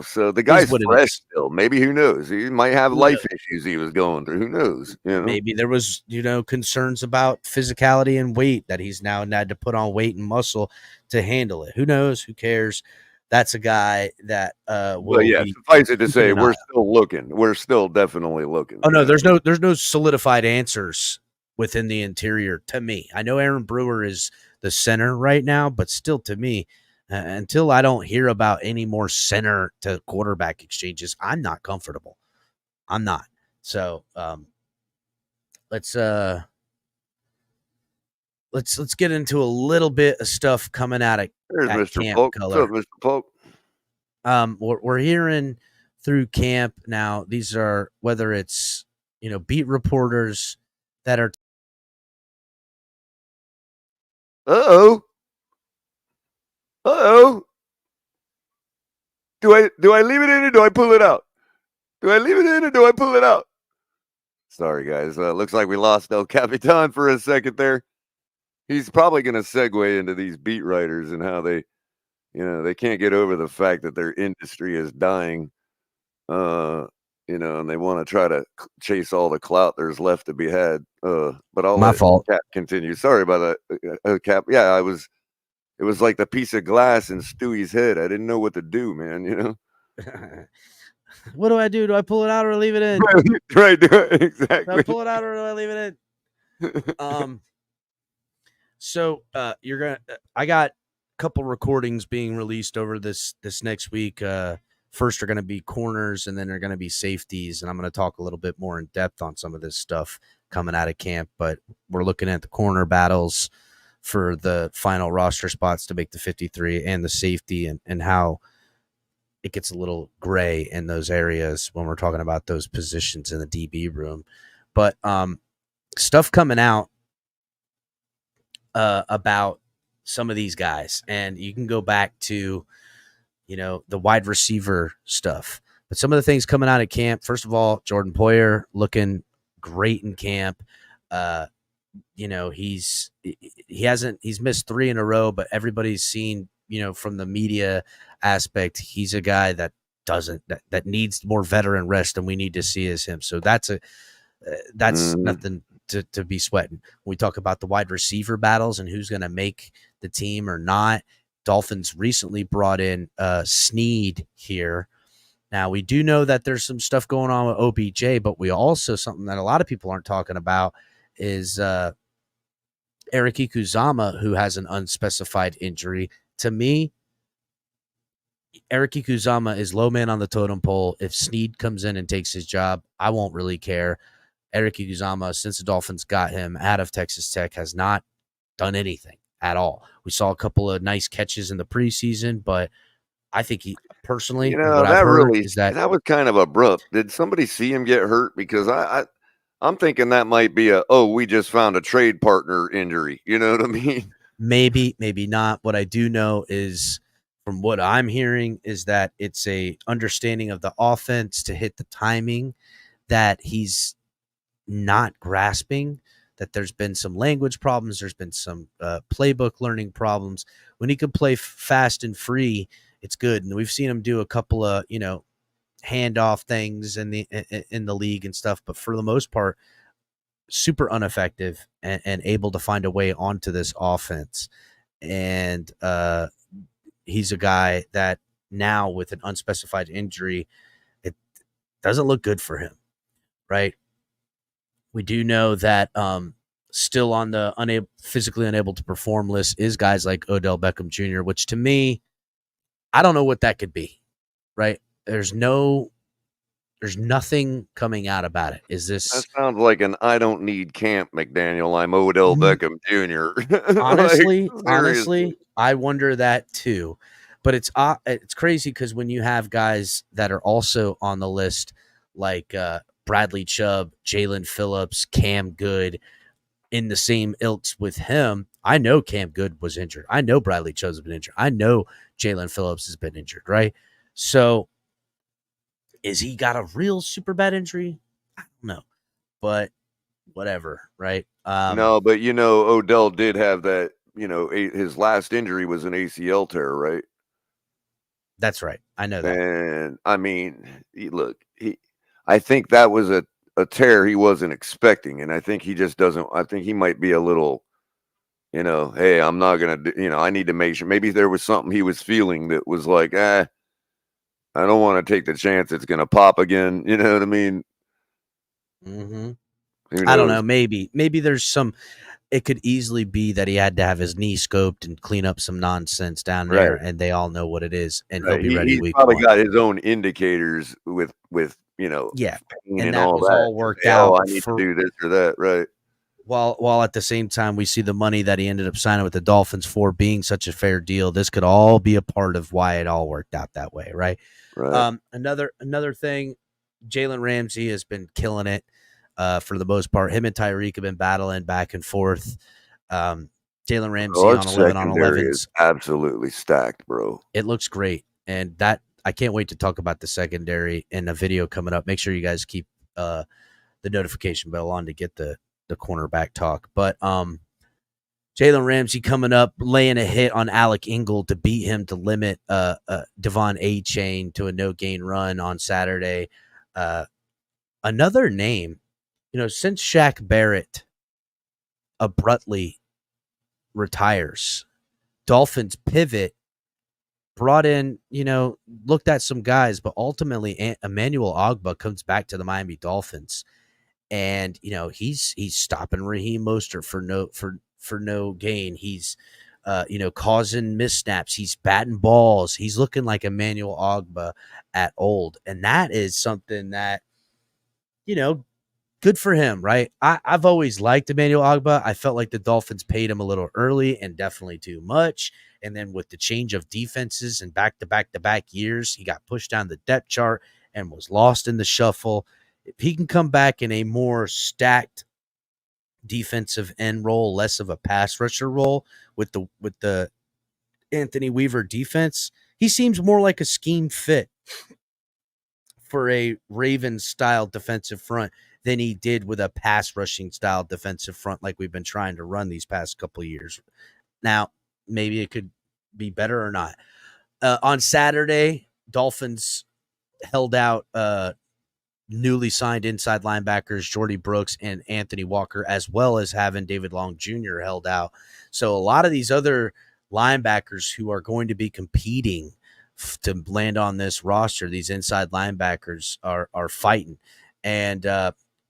so the guy's fresh still. Maybe, who knows? He might have life issues he was going through. Who knows?
Maybe there was, concerns about physicality and weight, that he's now had to put on weight and muscle to handle it. Who knows? Who cares? That's a guy that
suffice it to say, we're still looking. We're still definitely looking.
Oh no, there's no solidified answers within the interior to me. I know Aaron Brewer is the center right now, but still, to me, until I don't hear about any more center to quarterback exchanges, I'm not comfortable. I'm not. So let's get into a little bit of stuff coming out of
Mr.
camp.
Polk.
Color.
What's up, Mr.
Polk? We're hearing through camp now. These are, whether it's beat reporters that are.
Uh-oh. Do I leave it in or do I pull it out? Do I leave it in or do I pull it out? Sorry, guys. Looks like we lost El Capitan for a second there. He's probably going to segue into these beat writers and how they, they can't get over the fact that their industry is dying, and they want to try to chase all the clout there's left to be had. But I'll
My fault.
Cap continue. Sorry about that, Cap. Yeah, it was like the piece of glass in Stewie's head. I didn't know what to do, man,
What do I do? Do I pull it out or leave it in?
Right, exactly.
Do I pull it out or do I leave it in? So I got a couple recordings being released over this next week. First are going to be corners, and then they're going to be safeties. And I'm going to talk a little bit more in depth on some of this stuff coming out of camp, but we're looking at the corner battles. for the final roster spots to make the 53 and the safety and how it gets a little gray in those areas when we're talking about those positions in the DB room. But stuff coming out about some of these guys, and you can go back to, the wide receiver stuff. But some of the things coming out of camp, first of all, Jordan Poyer looking great in camp. He's missed 3 in a row, but everybody's seen, from the media aspect, he's a guy that that needs more veteran rest than we need to see as him. So that's nothing to be sweating. When we talk about the wide receiver battles and who's going to make the team or not, Dolphins recently brought in Snead here. Now, we do know that there's some stuff going on with OBJ, but we also, something that a lot of people aren't talking about is Eric Ikuzama, who has an unspecified injury. To me, Eric Ikuzama is low man on the totem pole. If Snead comes in and takes his job, I won't really care. Eric Ikuzama, since the Dolphins got him out of Texas Tech, has not done anything at all. We saw a couple of nice catches in the preseason, but I think he personally, what I've heard is that
was kind of abrupt. Did somebody see him get hurt? Because I'm thinking that might be we just found a trade partner injury. You know what I mean?
Maybe not. What I do know is, from what I'm hearing, is that it's a understanding of the offense to hit the timing that he's not grasping, that there's been some language problems. There's been some playbook learning problems. When he could play fast and free, it's good. And we've seen him do a couple of, handoff things in the league and stuff. But for the most part, super ineffective and able to find a way onto this offense. And he's a guy that now, with an unspecified injury, it doesn't look good for him, right? We do know that still on the physically unable to perform list is guys like Odell Beckham Jr., which to me, I don't know what that could be, right? There's nothing coming out about it. Is this?
That sounds like an I don't need camp, McDaniel. I'm Odell Beckham Jr.
Honestly, I wonder that too. But it's crazy because when you have guys that are also on the list, like Bradley Chubb, Jalen Phillips, Cam Good, in the same ilks with him. I know Cam Good was injured. I know Bradley Chubb's been injured. I know Jalen Phillips has been injured, right? So is he got a real super bad injury? I don't know. But whatever, right?
No, but Odell did have that, his last injury was an ACL tear, right?
That's right. I know that.
And I mean, I think that was a tear he wasn't expecting. And I think he just doesn't, I think he might be a little, hey, I'm not going to, I need to make sure. Maybe there was something he was feeling that was like, I don't want to take the chance it's going to pop again. You know what I mean?
Mm-hmm. I don't know. Maybe there's some. It could easily be that he had to have his knee scoped and clean up some nonsense down there, and they all know what it is, and he'll be ready. He's
probably got his own indicators with pain
and that was all worked out.
I need to do this or that, right?
While at the same time we see the money that he ended up signing with the Dolphins for being such a fair deal, this could all be a part of why it all worked out that way, right?
Right.
Another thing, Jalen Ramsey has been killing it. For the most part, him and Tyreek have been battling back and forth. Jalen Ramsey on 11-on-11
is absolutely stacked, bro.
It looks great, and that I can't wait to talk about the secondary in a video coming up. Make sure you guys keep the notification bell on to get the cornerback talk. But Jalen Ramsey coming up, laying a hit on Alec Ingold to beat him to limit Devon A-Chain to a no-gain run on Saturday. Another name. Since Shaq Barrett abruptly retires, Dolphins pivot, brought in, looked at some guys, but ultimately Emmanuel Ogbah comes back to the Miami Dolphins, and he's stopping Raheem Mostert for no gain. He's causing missnaps. He's batting balls. He's looking like Emmanuel Ogbah at old, and that is something that good for him, right? I've always liked Emmanuel Ogbah. I felt like the Dolphins paid him a little early and definitely too much. And then with the change of defenses and back-to-back years, he got pushed down the depth chart and was lost in the shuffle. If he can come back in a more stacked defensive end role, less of a pass rusher role with the Anthony Weaver defense, he seems more like a scheme fit for a Ravens style defensive front than he did with a pass rushing style defensive front like we've been trying to run these past couple of years. Now, maybe it could be better or not. On Saturday, Dolphins held out newly signed inside linebackers Jordy Brooks and Anthony Walker, as well as having David Long Jr. held out. So a lot of these other linebackers who are going to be competing to land on this roster, these inside linebackers are fighting. And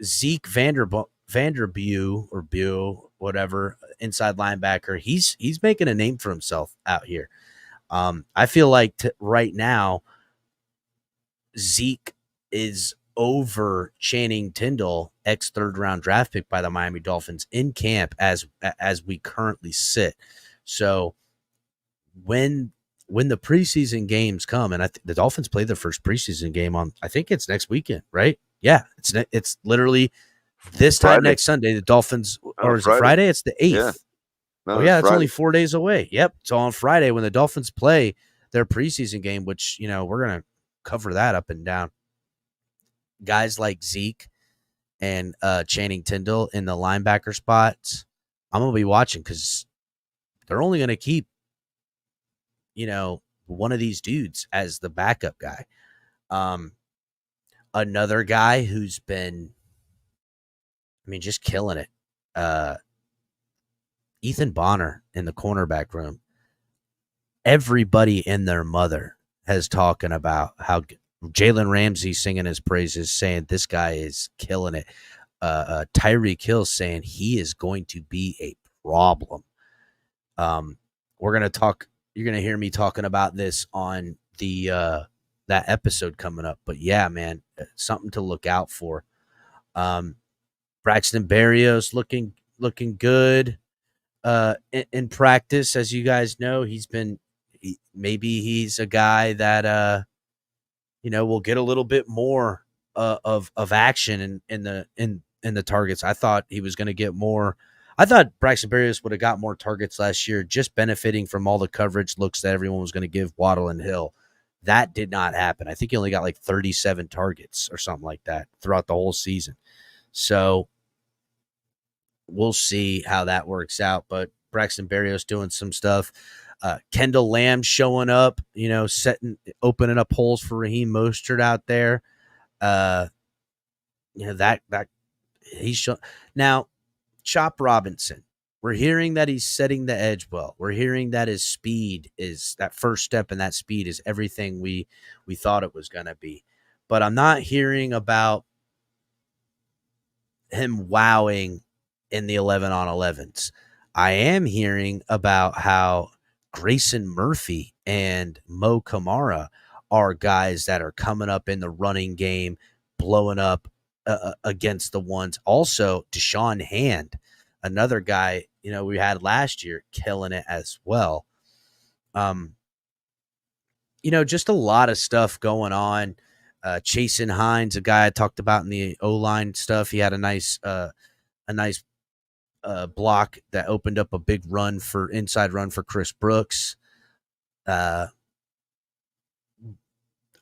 Zeke Vanderbew or Bew, whatever, inside linebacker, he's making a name for himself out here. I feel like right now Zeke is over Channing Tindall, ex third round draft pick by the Miami Dolphins, in camp as we currently sit. So when the preseason games come, and the Dolphins play their first preseason game on, I think it's next weekend, right? Yeah, it's literally this time
Friday.
next Sunday. The Dolphins, or is it Friday? It's the 8th.
Yeah. No,
it's only 4 days away. Yep. So on Friday when the Dolphins play their preseason game, which, we're going to cover that up and down. Guys like Zeke and Channing Tindall in the linebacker spots, I'm going to be watching because they're only going to keep, one of these dudes as the backup guy. Another guy who's been, just killing it. Ethan Bonner in the cornerback room. Everybody and their mother has talking about how Jalen Ramsey singing his praises, saying this guy is killing it. Tyreek Hill saying he is going to be a problem. We're going to talk. You're going to hear me talking about this on the that episode coming up. But yeah, man, something to look out for. Braxton Berrios looking good in practice. As you guys know, maybe he's a guy that will get a little bit more of action in the targets. I thought he was going to get more. I thought Braxton Berrios would have got more targets last year, just benefiting from all the coverage looks that everyone was going to give Waddle and Hill. That did not happen. I think he only got like 37 targets or something like that throughout the whole season. So we'll see how that works out. But Braxton Berrios doing some stuff. Kendall Lamb showing up, opening up holes for Raheem Mostert out there. That he's shown. Now, Chop Robinson, we're hearing that he's setting the edge well. We're hearing that his speed is that first step, and that speed is everything we thought it was going to be. But I'm not hearing about him wowing in the 11-on-11s. I am hearing about how Grayson Murphy and Mo Kamara are guys that are coming up in the running game, blowing up against the ones. Also, Deshaun Hand, another guy, we had last year, killing it as well. Just a lot of stuff going on. Chasen Hines, a guy I talked about in the O-line stuff. He had a nice block that opened up a big inside run for Chris Brooks.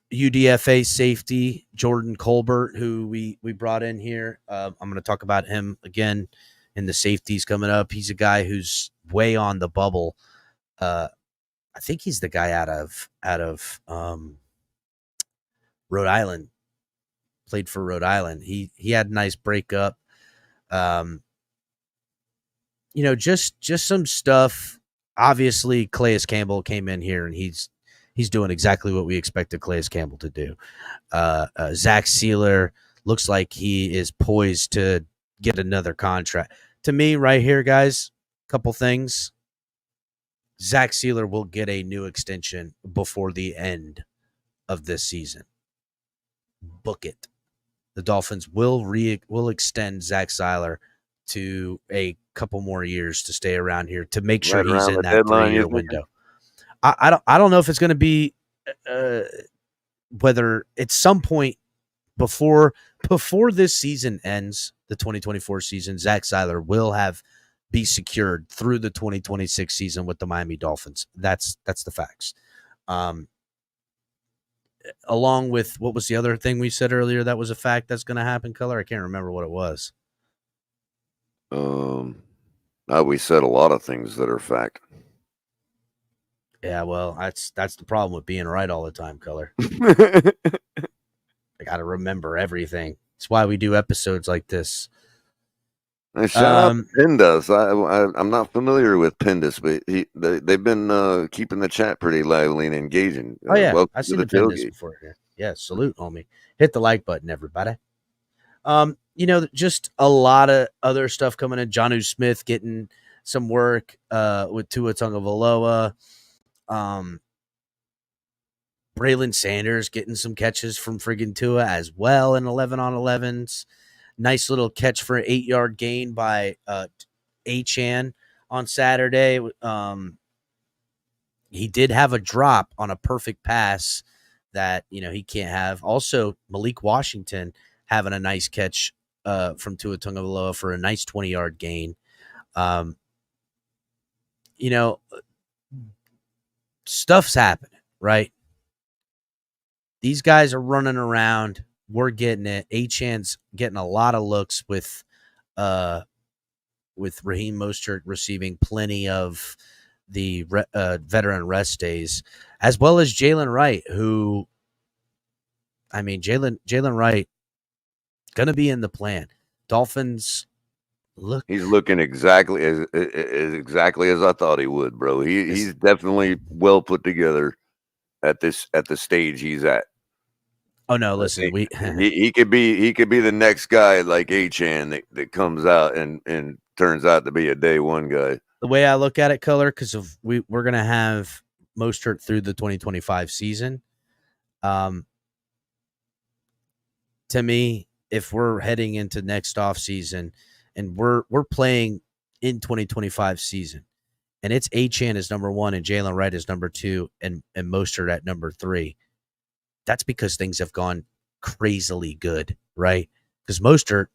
UDFA safety Jordan Colbert, who we brought in here. I'm going to talk about him again in the safeties coming up. He's a guy who's way on the bubble. I think he's the guy out of Rhode Island. Played for Rhode Island. He had a nice breakup. Just some stuff. Obviously, Calais Campbell came in here and he's doing exactly what we expected Calais Campbell to do. Zach Sealer looks like he is poised to get another contract. To me, right here, guys, couple things. Zach Sealer will get a new extension before the end of this season. Book it. the Dolphins will extend Zach Seiler to a couple more years to stay around here to make sure
Right
he's
around
in
the
that
deadline,
3-year
you think?
window. I don't know if it's going to be whether at some point before this season ends, the 2024 season, Zach Seiler will be secured through the 2026 season with the Miami Dolphins. That's the facts. Along with, what was the other thing we said earlier that was a fact that's going to happen, Color? I can't remember what it was.
We said a lot of things that are fact.
Yeah, well, that's the problem with being right all the time, Color. I got to remember everything. That's why we do episodes like this.
Shout out to Pindus. I'm not familiar with Pindus, but they've been keeping the chat pretty lively and engaging.
Oh yeah,
welcome
I've
to
seen
the
the Pindus
tailgate.
before here. Yeah, salute, homie. Hit the like button, everybody. Just a lot of other stuff coming in. Jonnu Smith getting some work with Tua Tagovailoa. Braylon Sanders getting some catches from friggin' Tua as well in 11-on-11s. Nice little catch for an 8-yard gain by Achane on Saturday. He did have a drop on a perfect pass that, he can't have. Also, Malik Washington having a nice catch from Tua Tagovailoa for a nice 20-yard gain. Stuff's happening, right? These guys are running around. We're getting it. Achane's getting a lot of looks with Raheem Mostert receiving plenty of the veteran rest days, as well as Jalen Wright, who, Jalen Wright going to be in the plan. Dolphins
He's looking exactly as I thought he would, bro. He's definitely well put together at the stage he's at.
Oh no, listen,
he could be the next guy like Achane that comes out and turns out to be a day one guy.
The way I look at it, Color, because we're gonna have Mostert through the 2025 season. To me, if we're heading into next off season and we're playing in 2025 season, and it's Achane as number 1 and Jalen Wright as number 2 and Mostert at number 3, that's because things have gone crazily good, right? Because Mostert,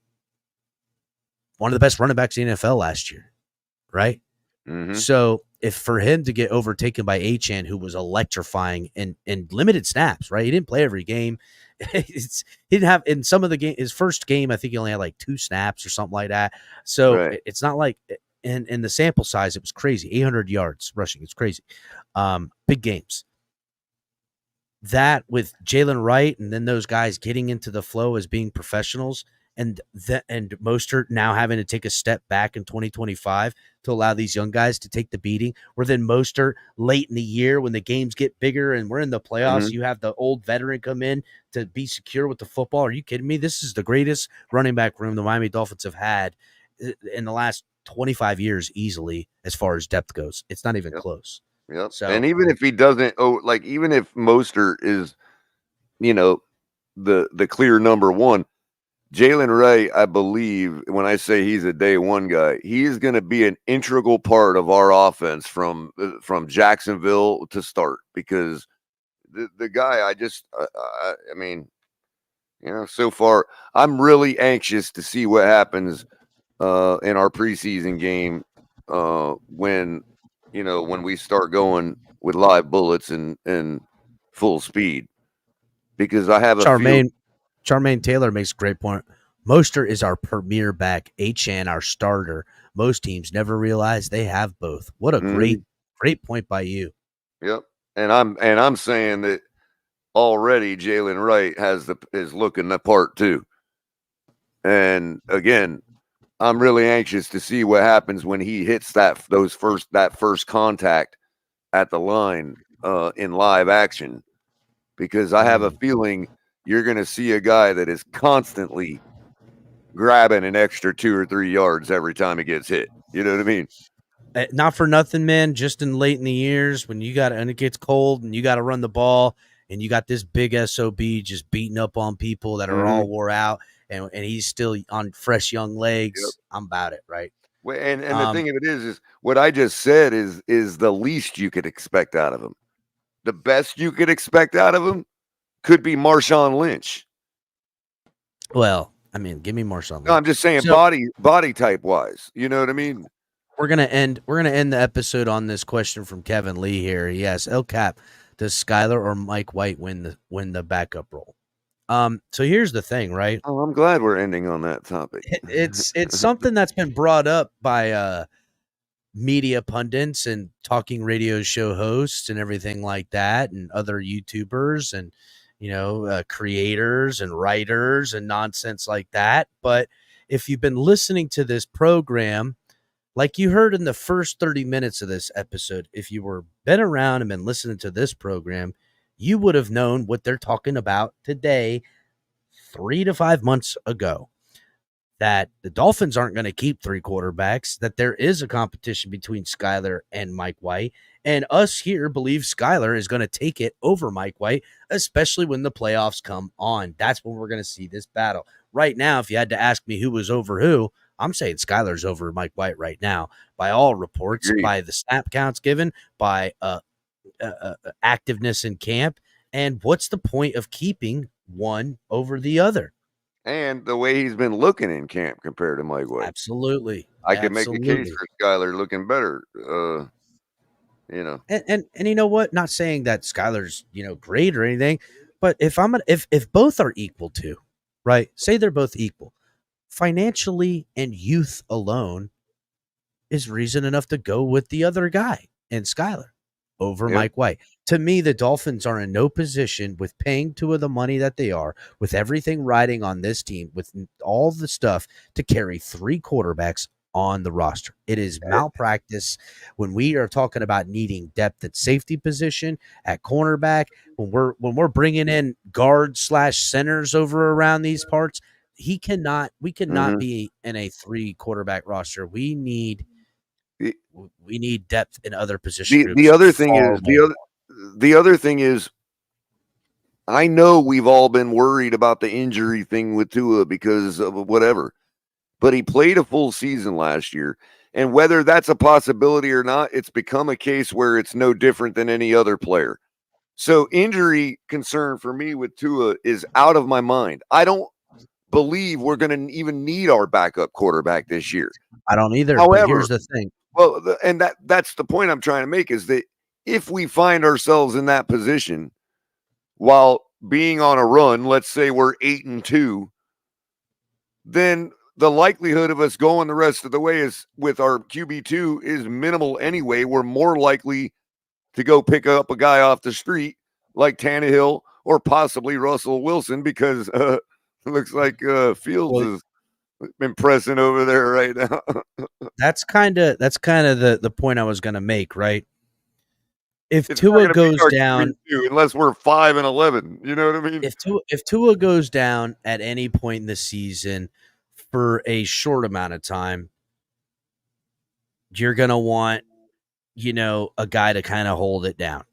one of the best running backs in the NFL last year, right?
Mm-hmm.
So if for him to get overtaken by Achane, who was electrifying in limited snaps, right? He didn't play every game. He didn't have in some of the game. His first game, I think he only had like 2 snaps or something like that. So It's not like in the sample size, it was crazy. 800 yards rushing. It's crazy. Big games. That with Jalen Wright and then those guys getting into the flow as being professionals and Mostert now having to take a step back in 2025 to allow these young guys to take the beating, where then Mostert late in the year when the games get bigger and we're in the playoffs, you have the old veteran come in to be secure with the football. Are you kidding me? This is the greatest running back room the Miami Dolphins have had in the last 25 years easily as far as depth goes. It's not even close.
Yep.
So,
and even if he doesn't, even if Mostert is, the clear number 1, Jalen Wright, I believe, when I say he's a day one guy, he is going to be an integral part of our offense from Jacksonville to start, because the guy, so far, I'm really anxious to see what happens in our preseason game when we start going with live bullets and full speed, because I have a
Charmaine Taylor makes a great point. Mostert is our premier back, Achane our starter. Most teams never realize they have both. What a great point by you.
Yep. And I'm saying that already Jalen Wright is looking the part too. And again, I'm really anxious to see what happens when he hits that first contact at the line in live action, because I have a feeling you're going to see a guy that is constantly grabbing an extra 2 or 3 yards every time he gets hit. You know what I mean?
Not for nothing, man. Just late in the years when and it gets cold and you got to run the ball and you got this big SOB just beating up on people that are all wore out, and he's still on fresh young legs, I'm about it, right?
Well, and the thing of it is what I just said is the least you could expect out of him. The best you could expect out of him could be Marshawn Lynch.
Well, I mean, give me Marshawn Lynch.
No, I'm just saying body type wise. You know what I mean?
We're gonna end the episode on this question from Kevin Lee here. He asks, El Cap, does Skyler or Mike White win the backup role? So here's the thing, right?
Oh, I'm glad we're ending on that topic.
It's something that's been brought up by media pundits and talking radio show hosts and everything like that, and other YouTubers and creators and writers and nonsense like that. But if you've been listening to this program, like you heard in the first 30 minutes of this episode, if you were been around and been listening to this program, you would have known what they're talking about today, 3 to 5 months ago, that the Dolphins aren't going to keep 3 quarterbacks, that there is a competition between Skyler and Mike White, and us here believe Skyler is going to take it over Mike White, especially when the playoffs come on. That's when we're going to see this battle. Right now, if you had to ask me who was over who, I'm saying Skyler's over Mike White right now, by all reports, by the snap counts given, by activeness in camp. And what's the point of keeping one over the other?
And the way he's been looking in camp compared to Mike White.
Absolutely.
I can make a case for Skyler looking better.
And you know what? Not saying that Skyler's, great or anything, but if both are equal to, right? Say they're both equal. Financially and youth alone is reason enough to go with the other guy and Skyler over Mike White. To me, the Dolphins are in no position, with paying Tua the money that they are, with everything riding on this team, with all the stuff, to carry 3 quarterbacks on the roster. It is malpractice when we are talking about needing depth at safety position, at cornerback, when we're bringing in guard/centers over around these parts. We cannot be in a 3 quarterback roster. We need depth in other position groups.
The other thing is, I know we've all been worried about the injury thing with Tua because of whatever, but he played a full season last year, and whether that's a possibility or not, it's become a case where it's no different than any other player. So injury concern for me with Tua is out of my mind. I don't believe we're going to even need our backup quarterback this year.
I don't either. However, but here's the thing.
Well, and that's the point I'm trying to make, is that if we find ourselves in that position while being on a run, let's say we're 8-2, then the likelihood of us going the rest of the way is with our QB2 is minimal anyway. We're more likely to go pick up a guy off the street like Tannehill or possibly Russell Wilson, because it looks like Fields is impressing over there right now.
That's kind of the point I was going to make, right? If Tua goes down,
unless we're 5-11, you know what I mean?
If Tua goes down at any point in the season for a short amount of time, you're going to want, a guy to kind of hold it down.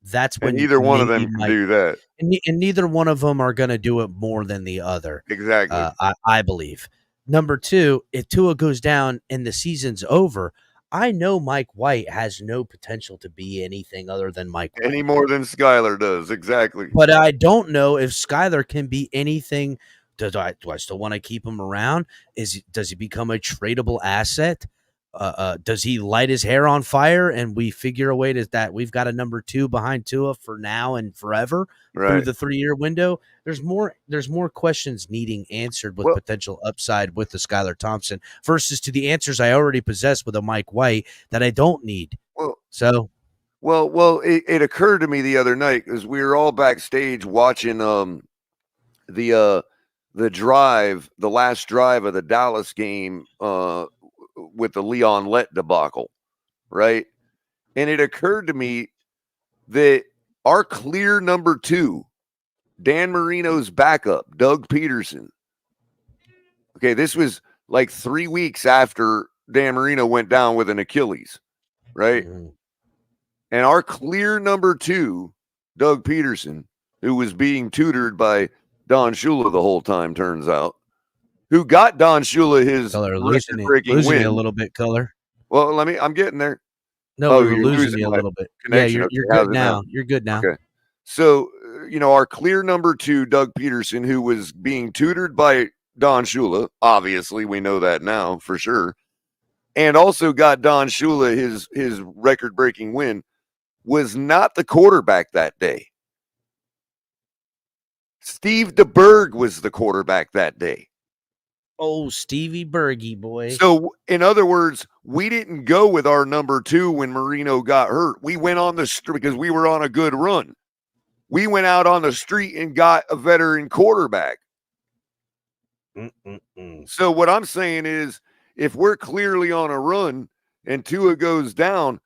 That's when
neither one of them can do that.
And neither one of them are going to do it more than the other.
Exactly.
I believe. Number 2, if Tua goes down and the season's over, I know Mike White has no potential to be anything other than Mike White.
Any more than Skyler does. Exactly.
But I don't know if Skyler can be anything. Do I still want to keep him around? Does he become a tradable asset? Does he light his hair on fire and we figure a way that we've got a number 2 behind Tua for now and forever through the 3-year window? There's more questions needing answered with potential upside with the Skylar Thompson versus to the answers I already possess with a Mike White that I don't need.
Well, it occurred to me the other night because we were all backstage watching the last drive of the Dallas game with the Leon Lett debacle, right? And it occurred to me that our clear number 2, Dan Marino's backup, Doug Peterson. Okay, this was like 3 weeks after Dan Marino went down with an Achilles, right? Mm-hmm. And our clear number 2, Doug Peterson, who was being tutored by Don Shula the whole time, turns out, who got Don Shula his
Color
record-breaking
losing
win.
you a little bit, Color.
Well, I'm getting there.
No, we were
you're
losing you a
my
little bit.
connection.
Yeah,
Okay,
you're
how's
good
it
now. You're good now.
Okay. So, our clear number 2, Doug Peterson, who was being tutored by Don Shula, obviously we know that now for sure, and also got Don Shula his record-breaking win, was not the quarterback that day. Steve DeBerg was the quarterback that day.
Oh, Stevie Bergie, boy.
So, in other words, we didn't go with our number 2 when Marino got hurt. We went on the street because we were on a good run. We went out on the street and got a veteran quarterback. So what I'm saying is, if we're clearly on a run and Tua goes down,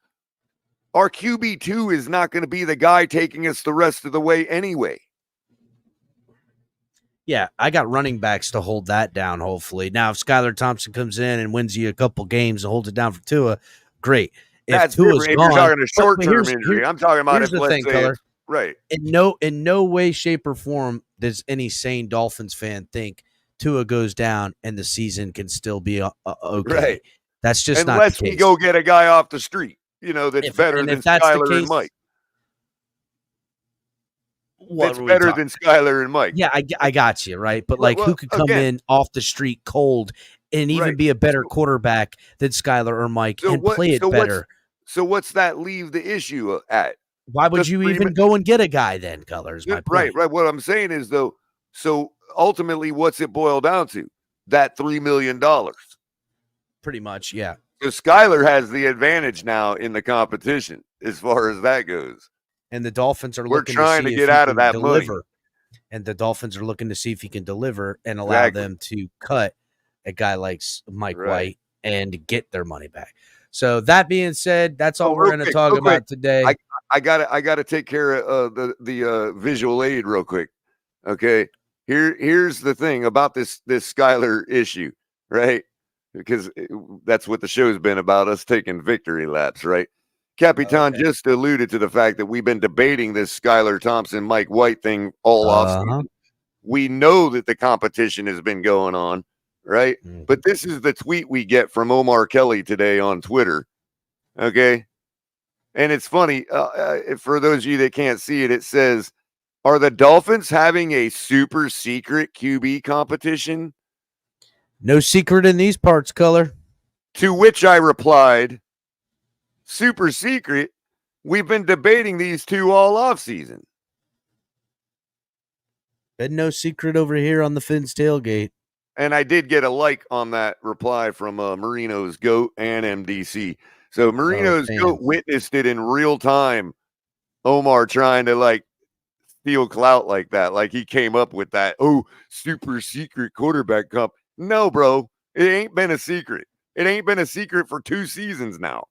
our QB2 is not going to be the guy taking us the rest of the way anyway.
Yeah, I got running backs to hold that down, hopefully. Now, if Skylar Thompson comes in and wins you a couple games and holds it down for Tua, great.
That's
if Tua's
different.
gone,
if you're talking a short-term injury, I'm talking about
here's
if,
the thing, Color.
Right.
In no way, shape, or form does any sane Dolphins fan think Tua goes down and the season can still be okay.
Right.
That's just
unless
not the case.
we go get a guy off the street, that's better than Skylar and Mike. That's better than Skylar and Mike.
Yeah, I got you, right? But who could come in off the street cold and even be a better quarterback than Skylar or Mike and play it better?
So what's that leave the issue at?
Why would you even go and get a guy then, Colors? My point.
Right. What I'm saying is, though, so ultimately, what's it boil down to? That $3 million.
Pretty much, yeah.
So Skylar has the advantage now in the competition as far as that goes.
And the Dolphins are
looking to get out of that
deliver.
money.
And the Dolphins are looking to see if he can deliver and allow them to cut a guy like Mike White and get their money back. So that being said, that's all we're going to talk about today.
I got to take care of the visual aid real quick. Okay, here's the thing about this Skylar issue, right? Because that's what the show's been about, us taking victory laps, right? Capitan just alluded to the fact that we've been debating this Skylar Thompson, Mike White thing all offseason. We know that the competition has been going on, right? Mm-hmm. But this is the tweet we get from Omar Kelly today on Twitter, okay? And it's funny, for those of you that can't see it, it says, are the Dolphins having a super secret QB competition?
No secret in these parts, Color.
To which I replied, super secret? We've been debating these two all offseason.
Been no secret over here on the Fins tailgate.
And I did get a like on that reply from Marino's GOAT and MDC. So Marino's GOAT witnessed it in real time. Omar trying to steal clout like that. Like he came up with that, super secret quarterback comp. No, bro, it ain't been a secret. It ain't been a secret for 2 seasons now.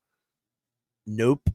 Nope.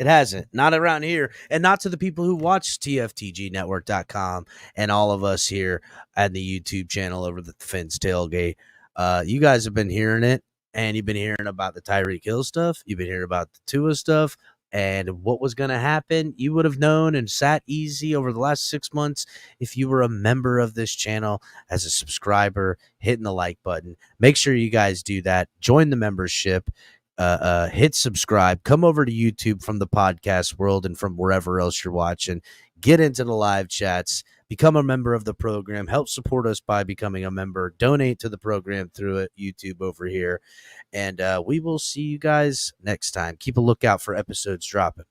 It hasn't. Not around here. And not to the people who watch TFTGnetwork.com and all of us here at the YouTube channel over the Fins tailgate. You guys have been hearing it, and you've been hearing about the Tyreek Hill stuff. You've been hearing about the Tua stuff and what was going to happen. You would have known and sat easy over the last 6 months if you were a member of this channel as a subscriber, hitting the like button. Make sure you guys do that. Join the membership. Hit subscribe, come over to YouTube from the podcast world and from wherever else you're watching, get into the live chats, become a member of the program, help support us by becoming a member, donate to the program through YouTube over here, and we will see you guys next time. Keep a lookout for episodes dropping.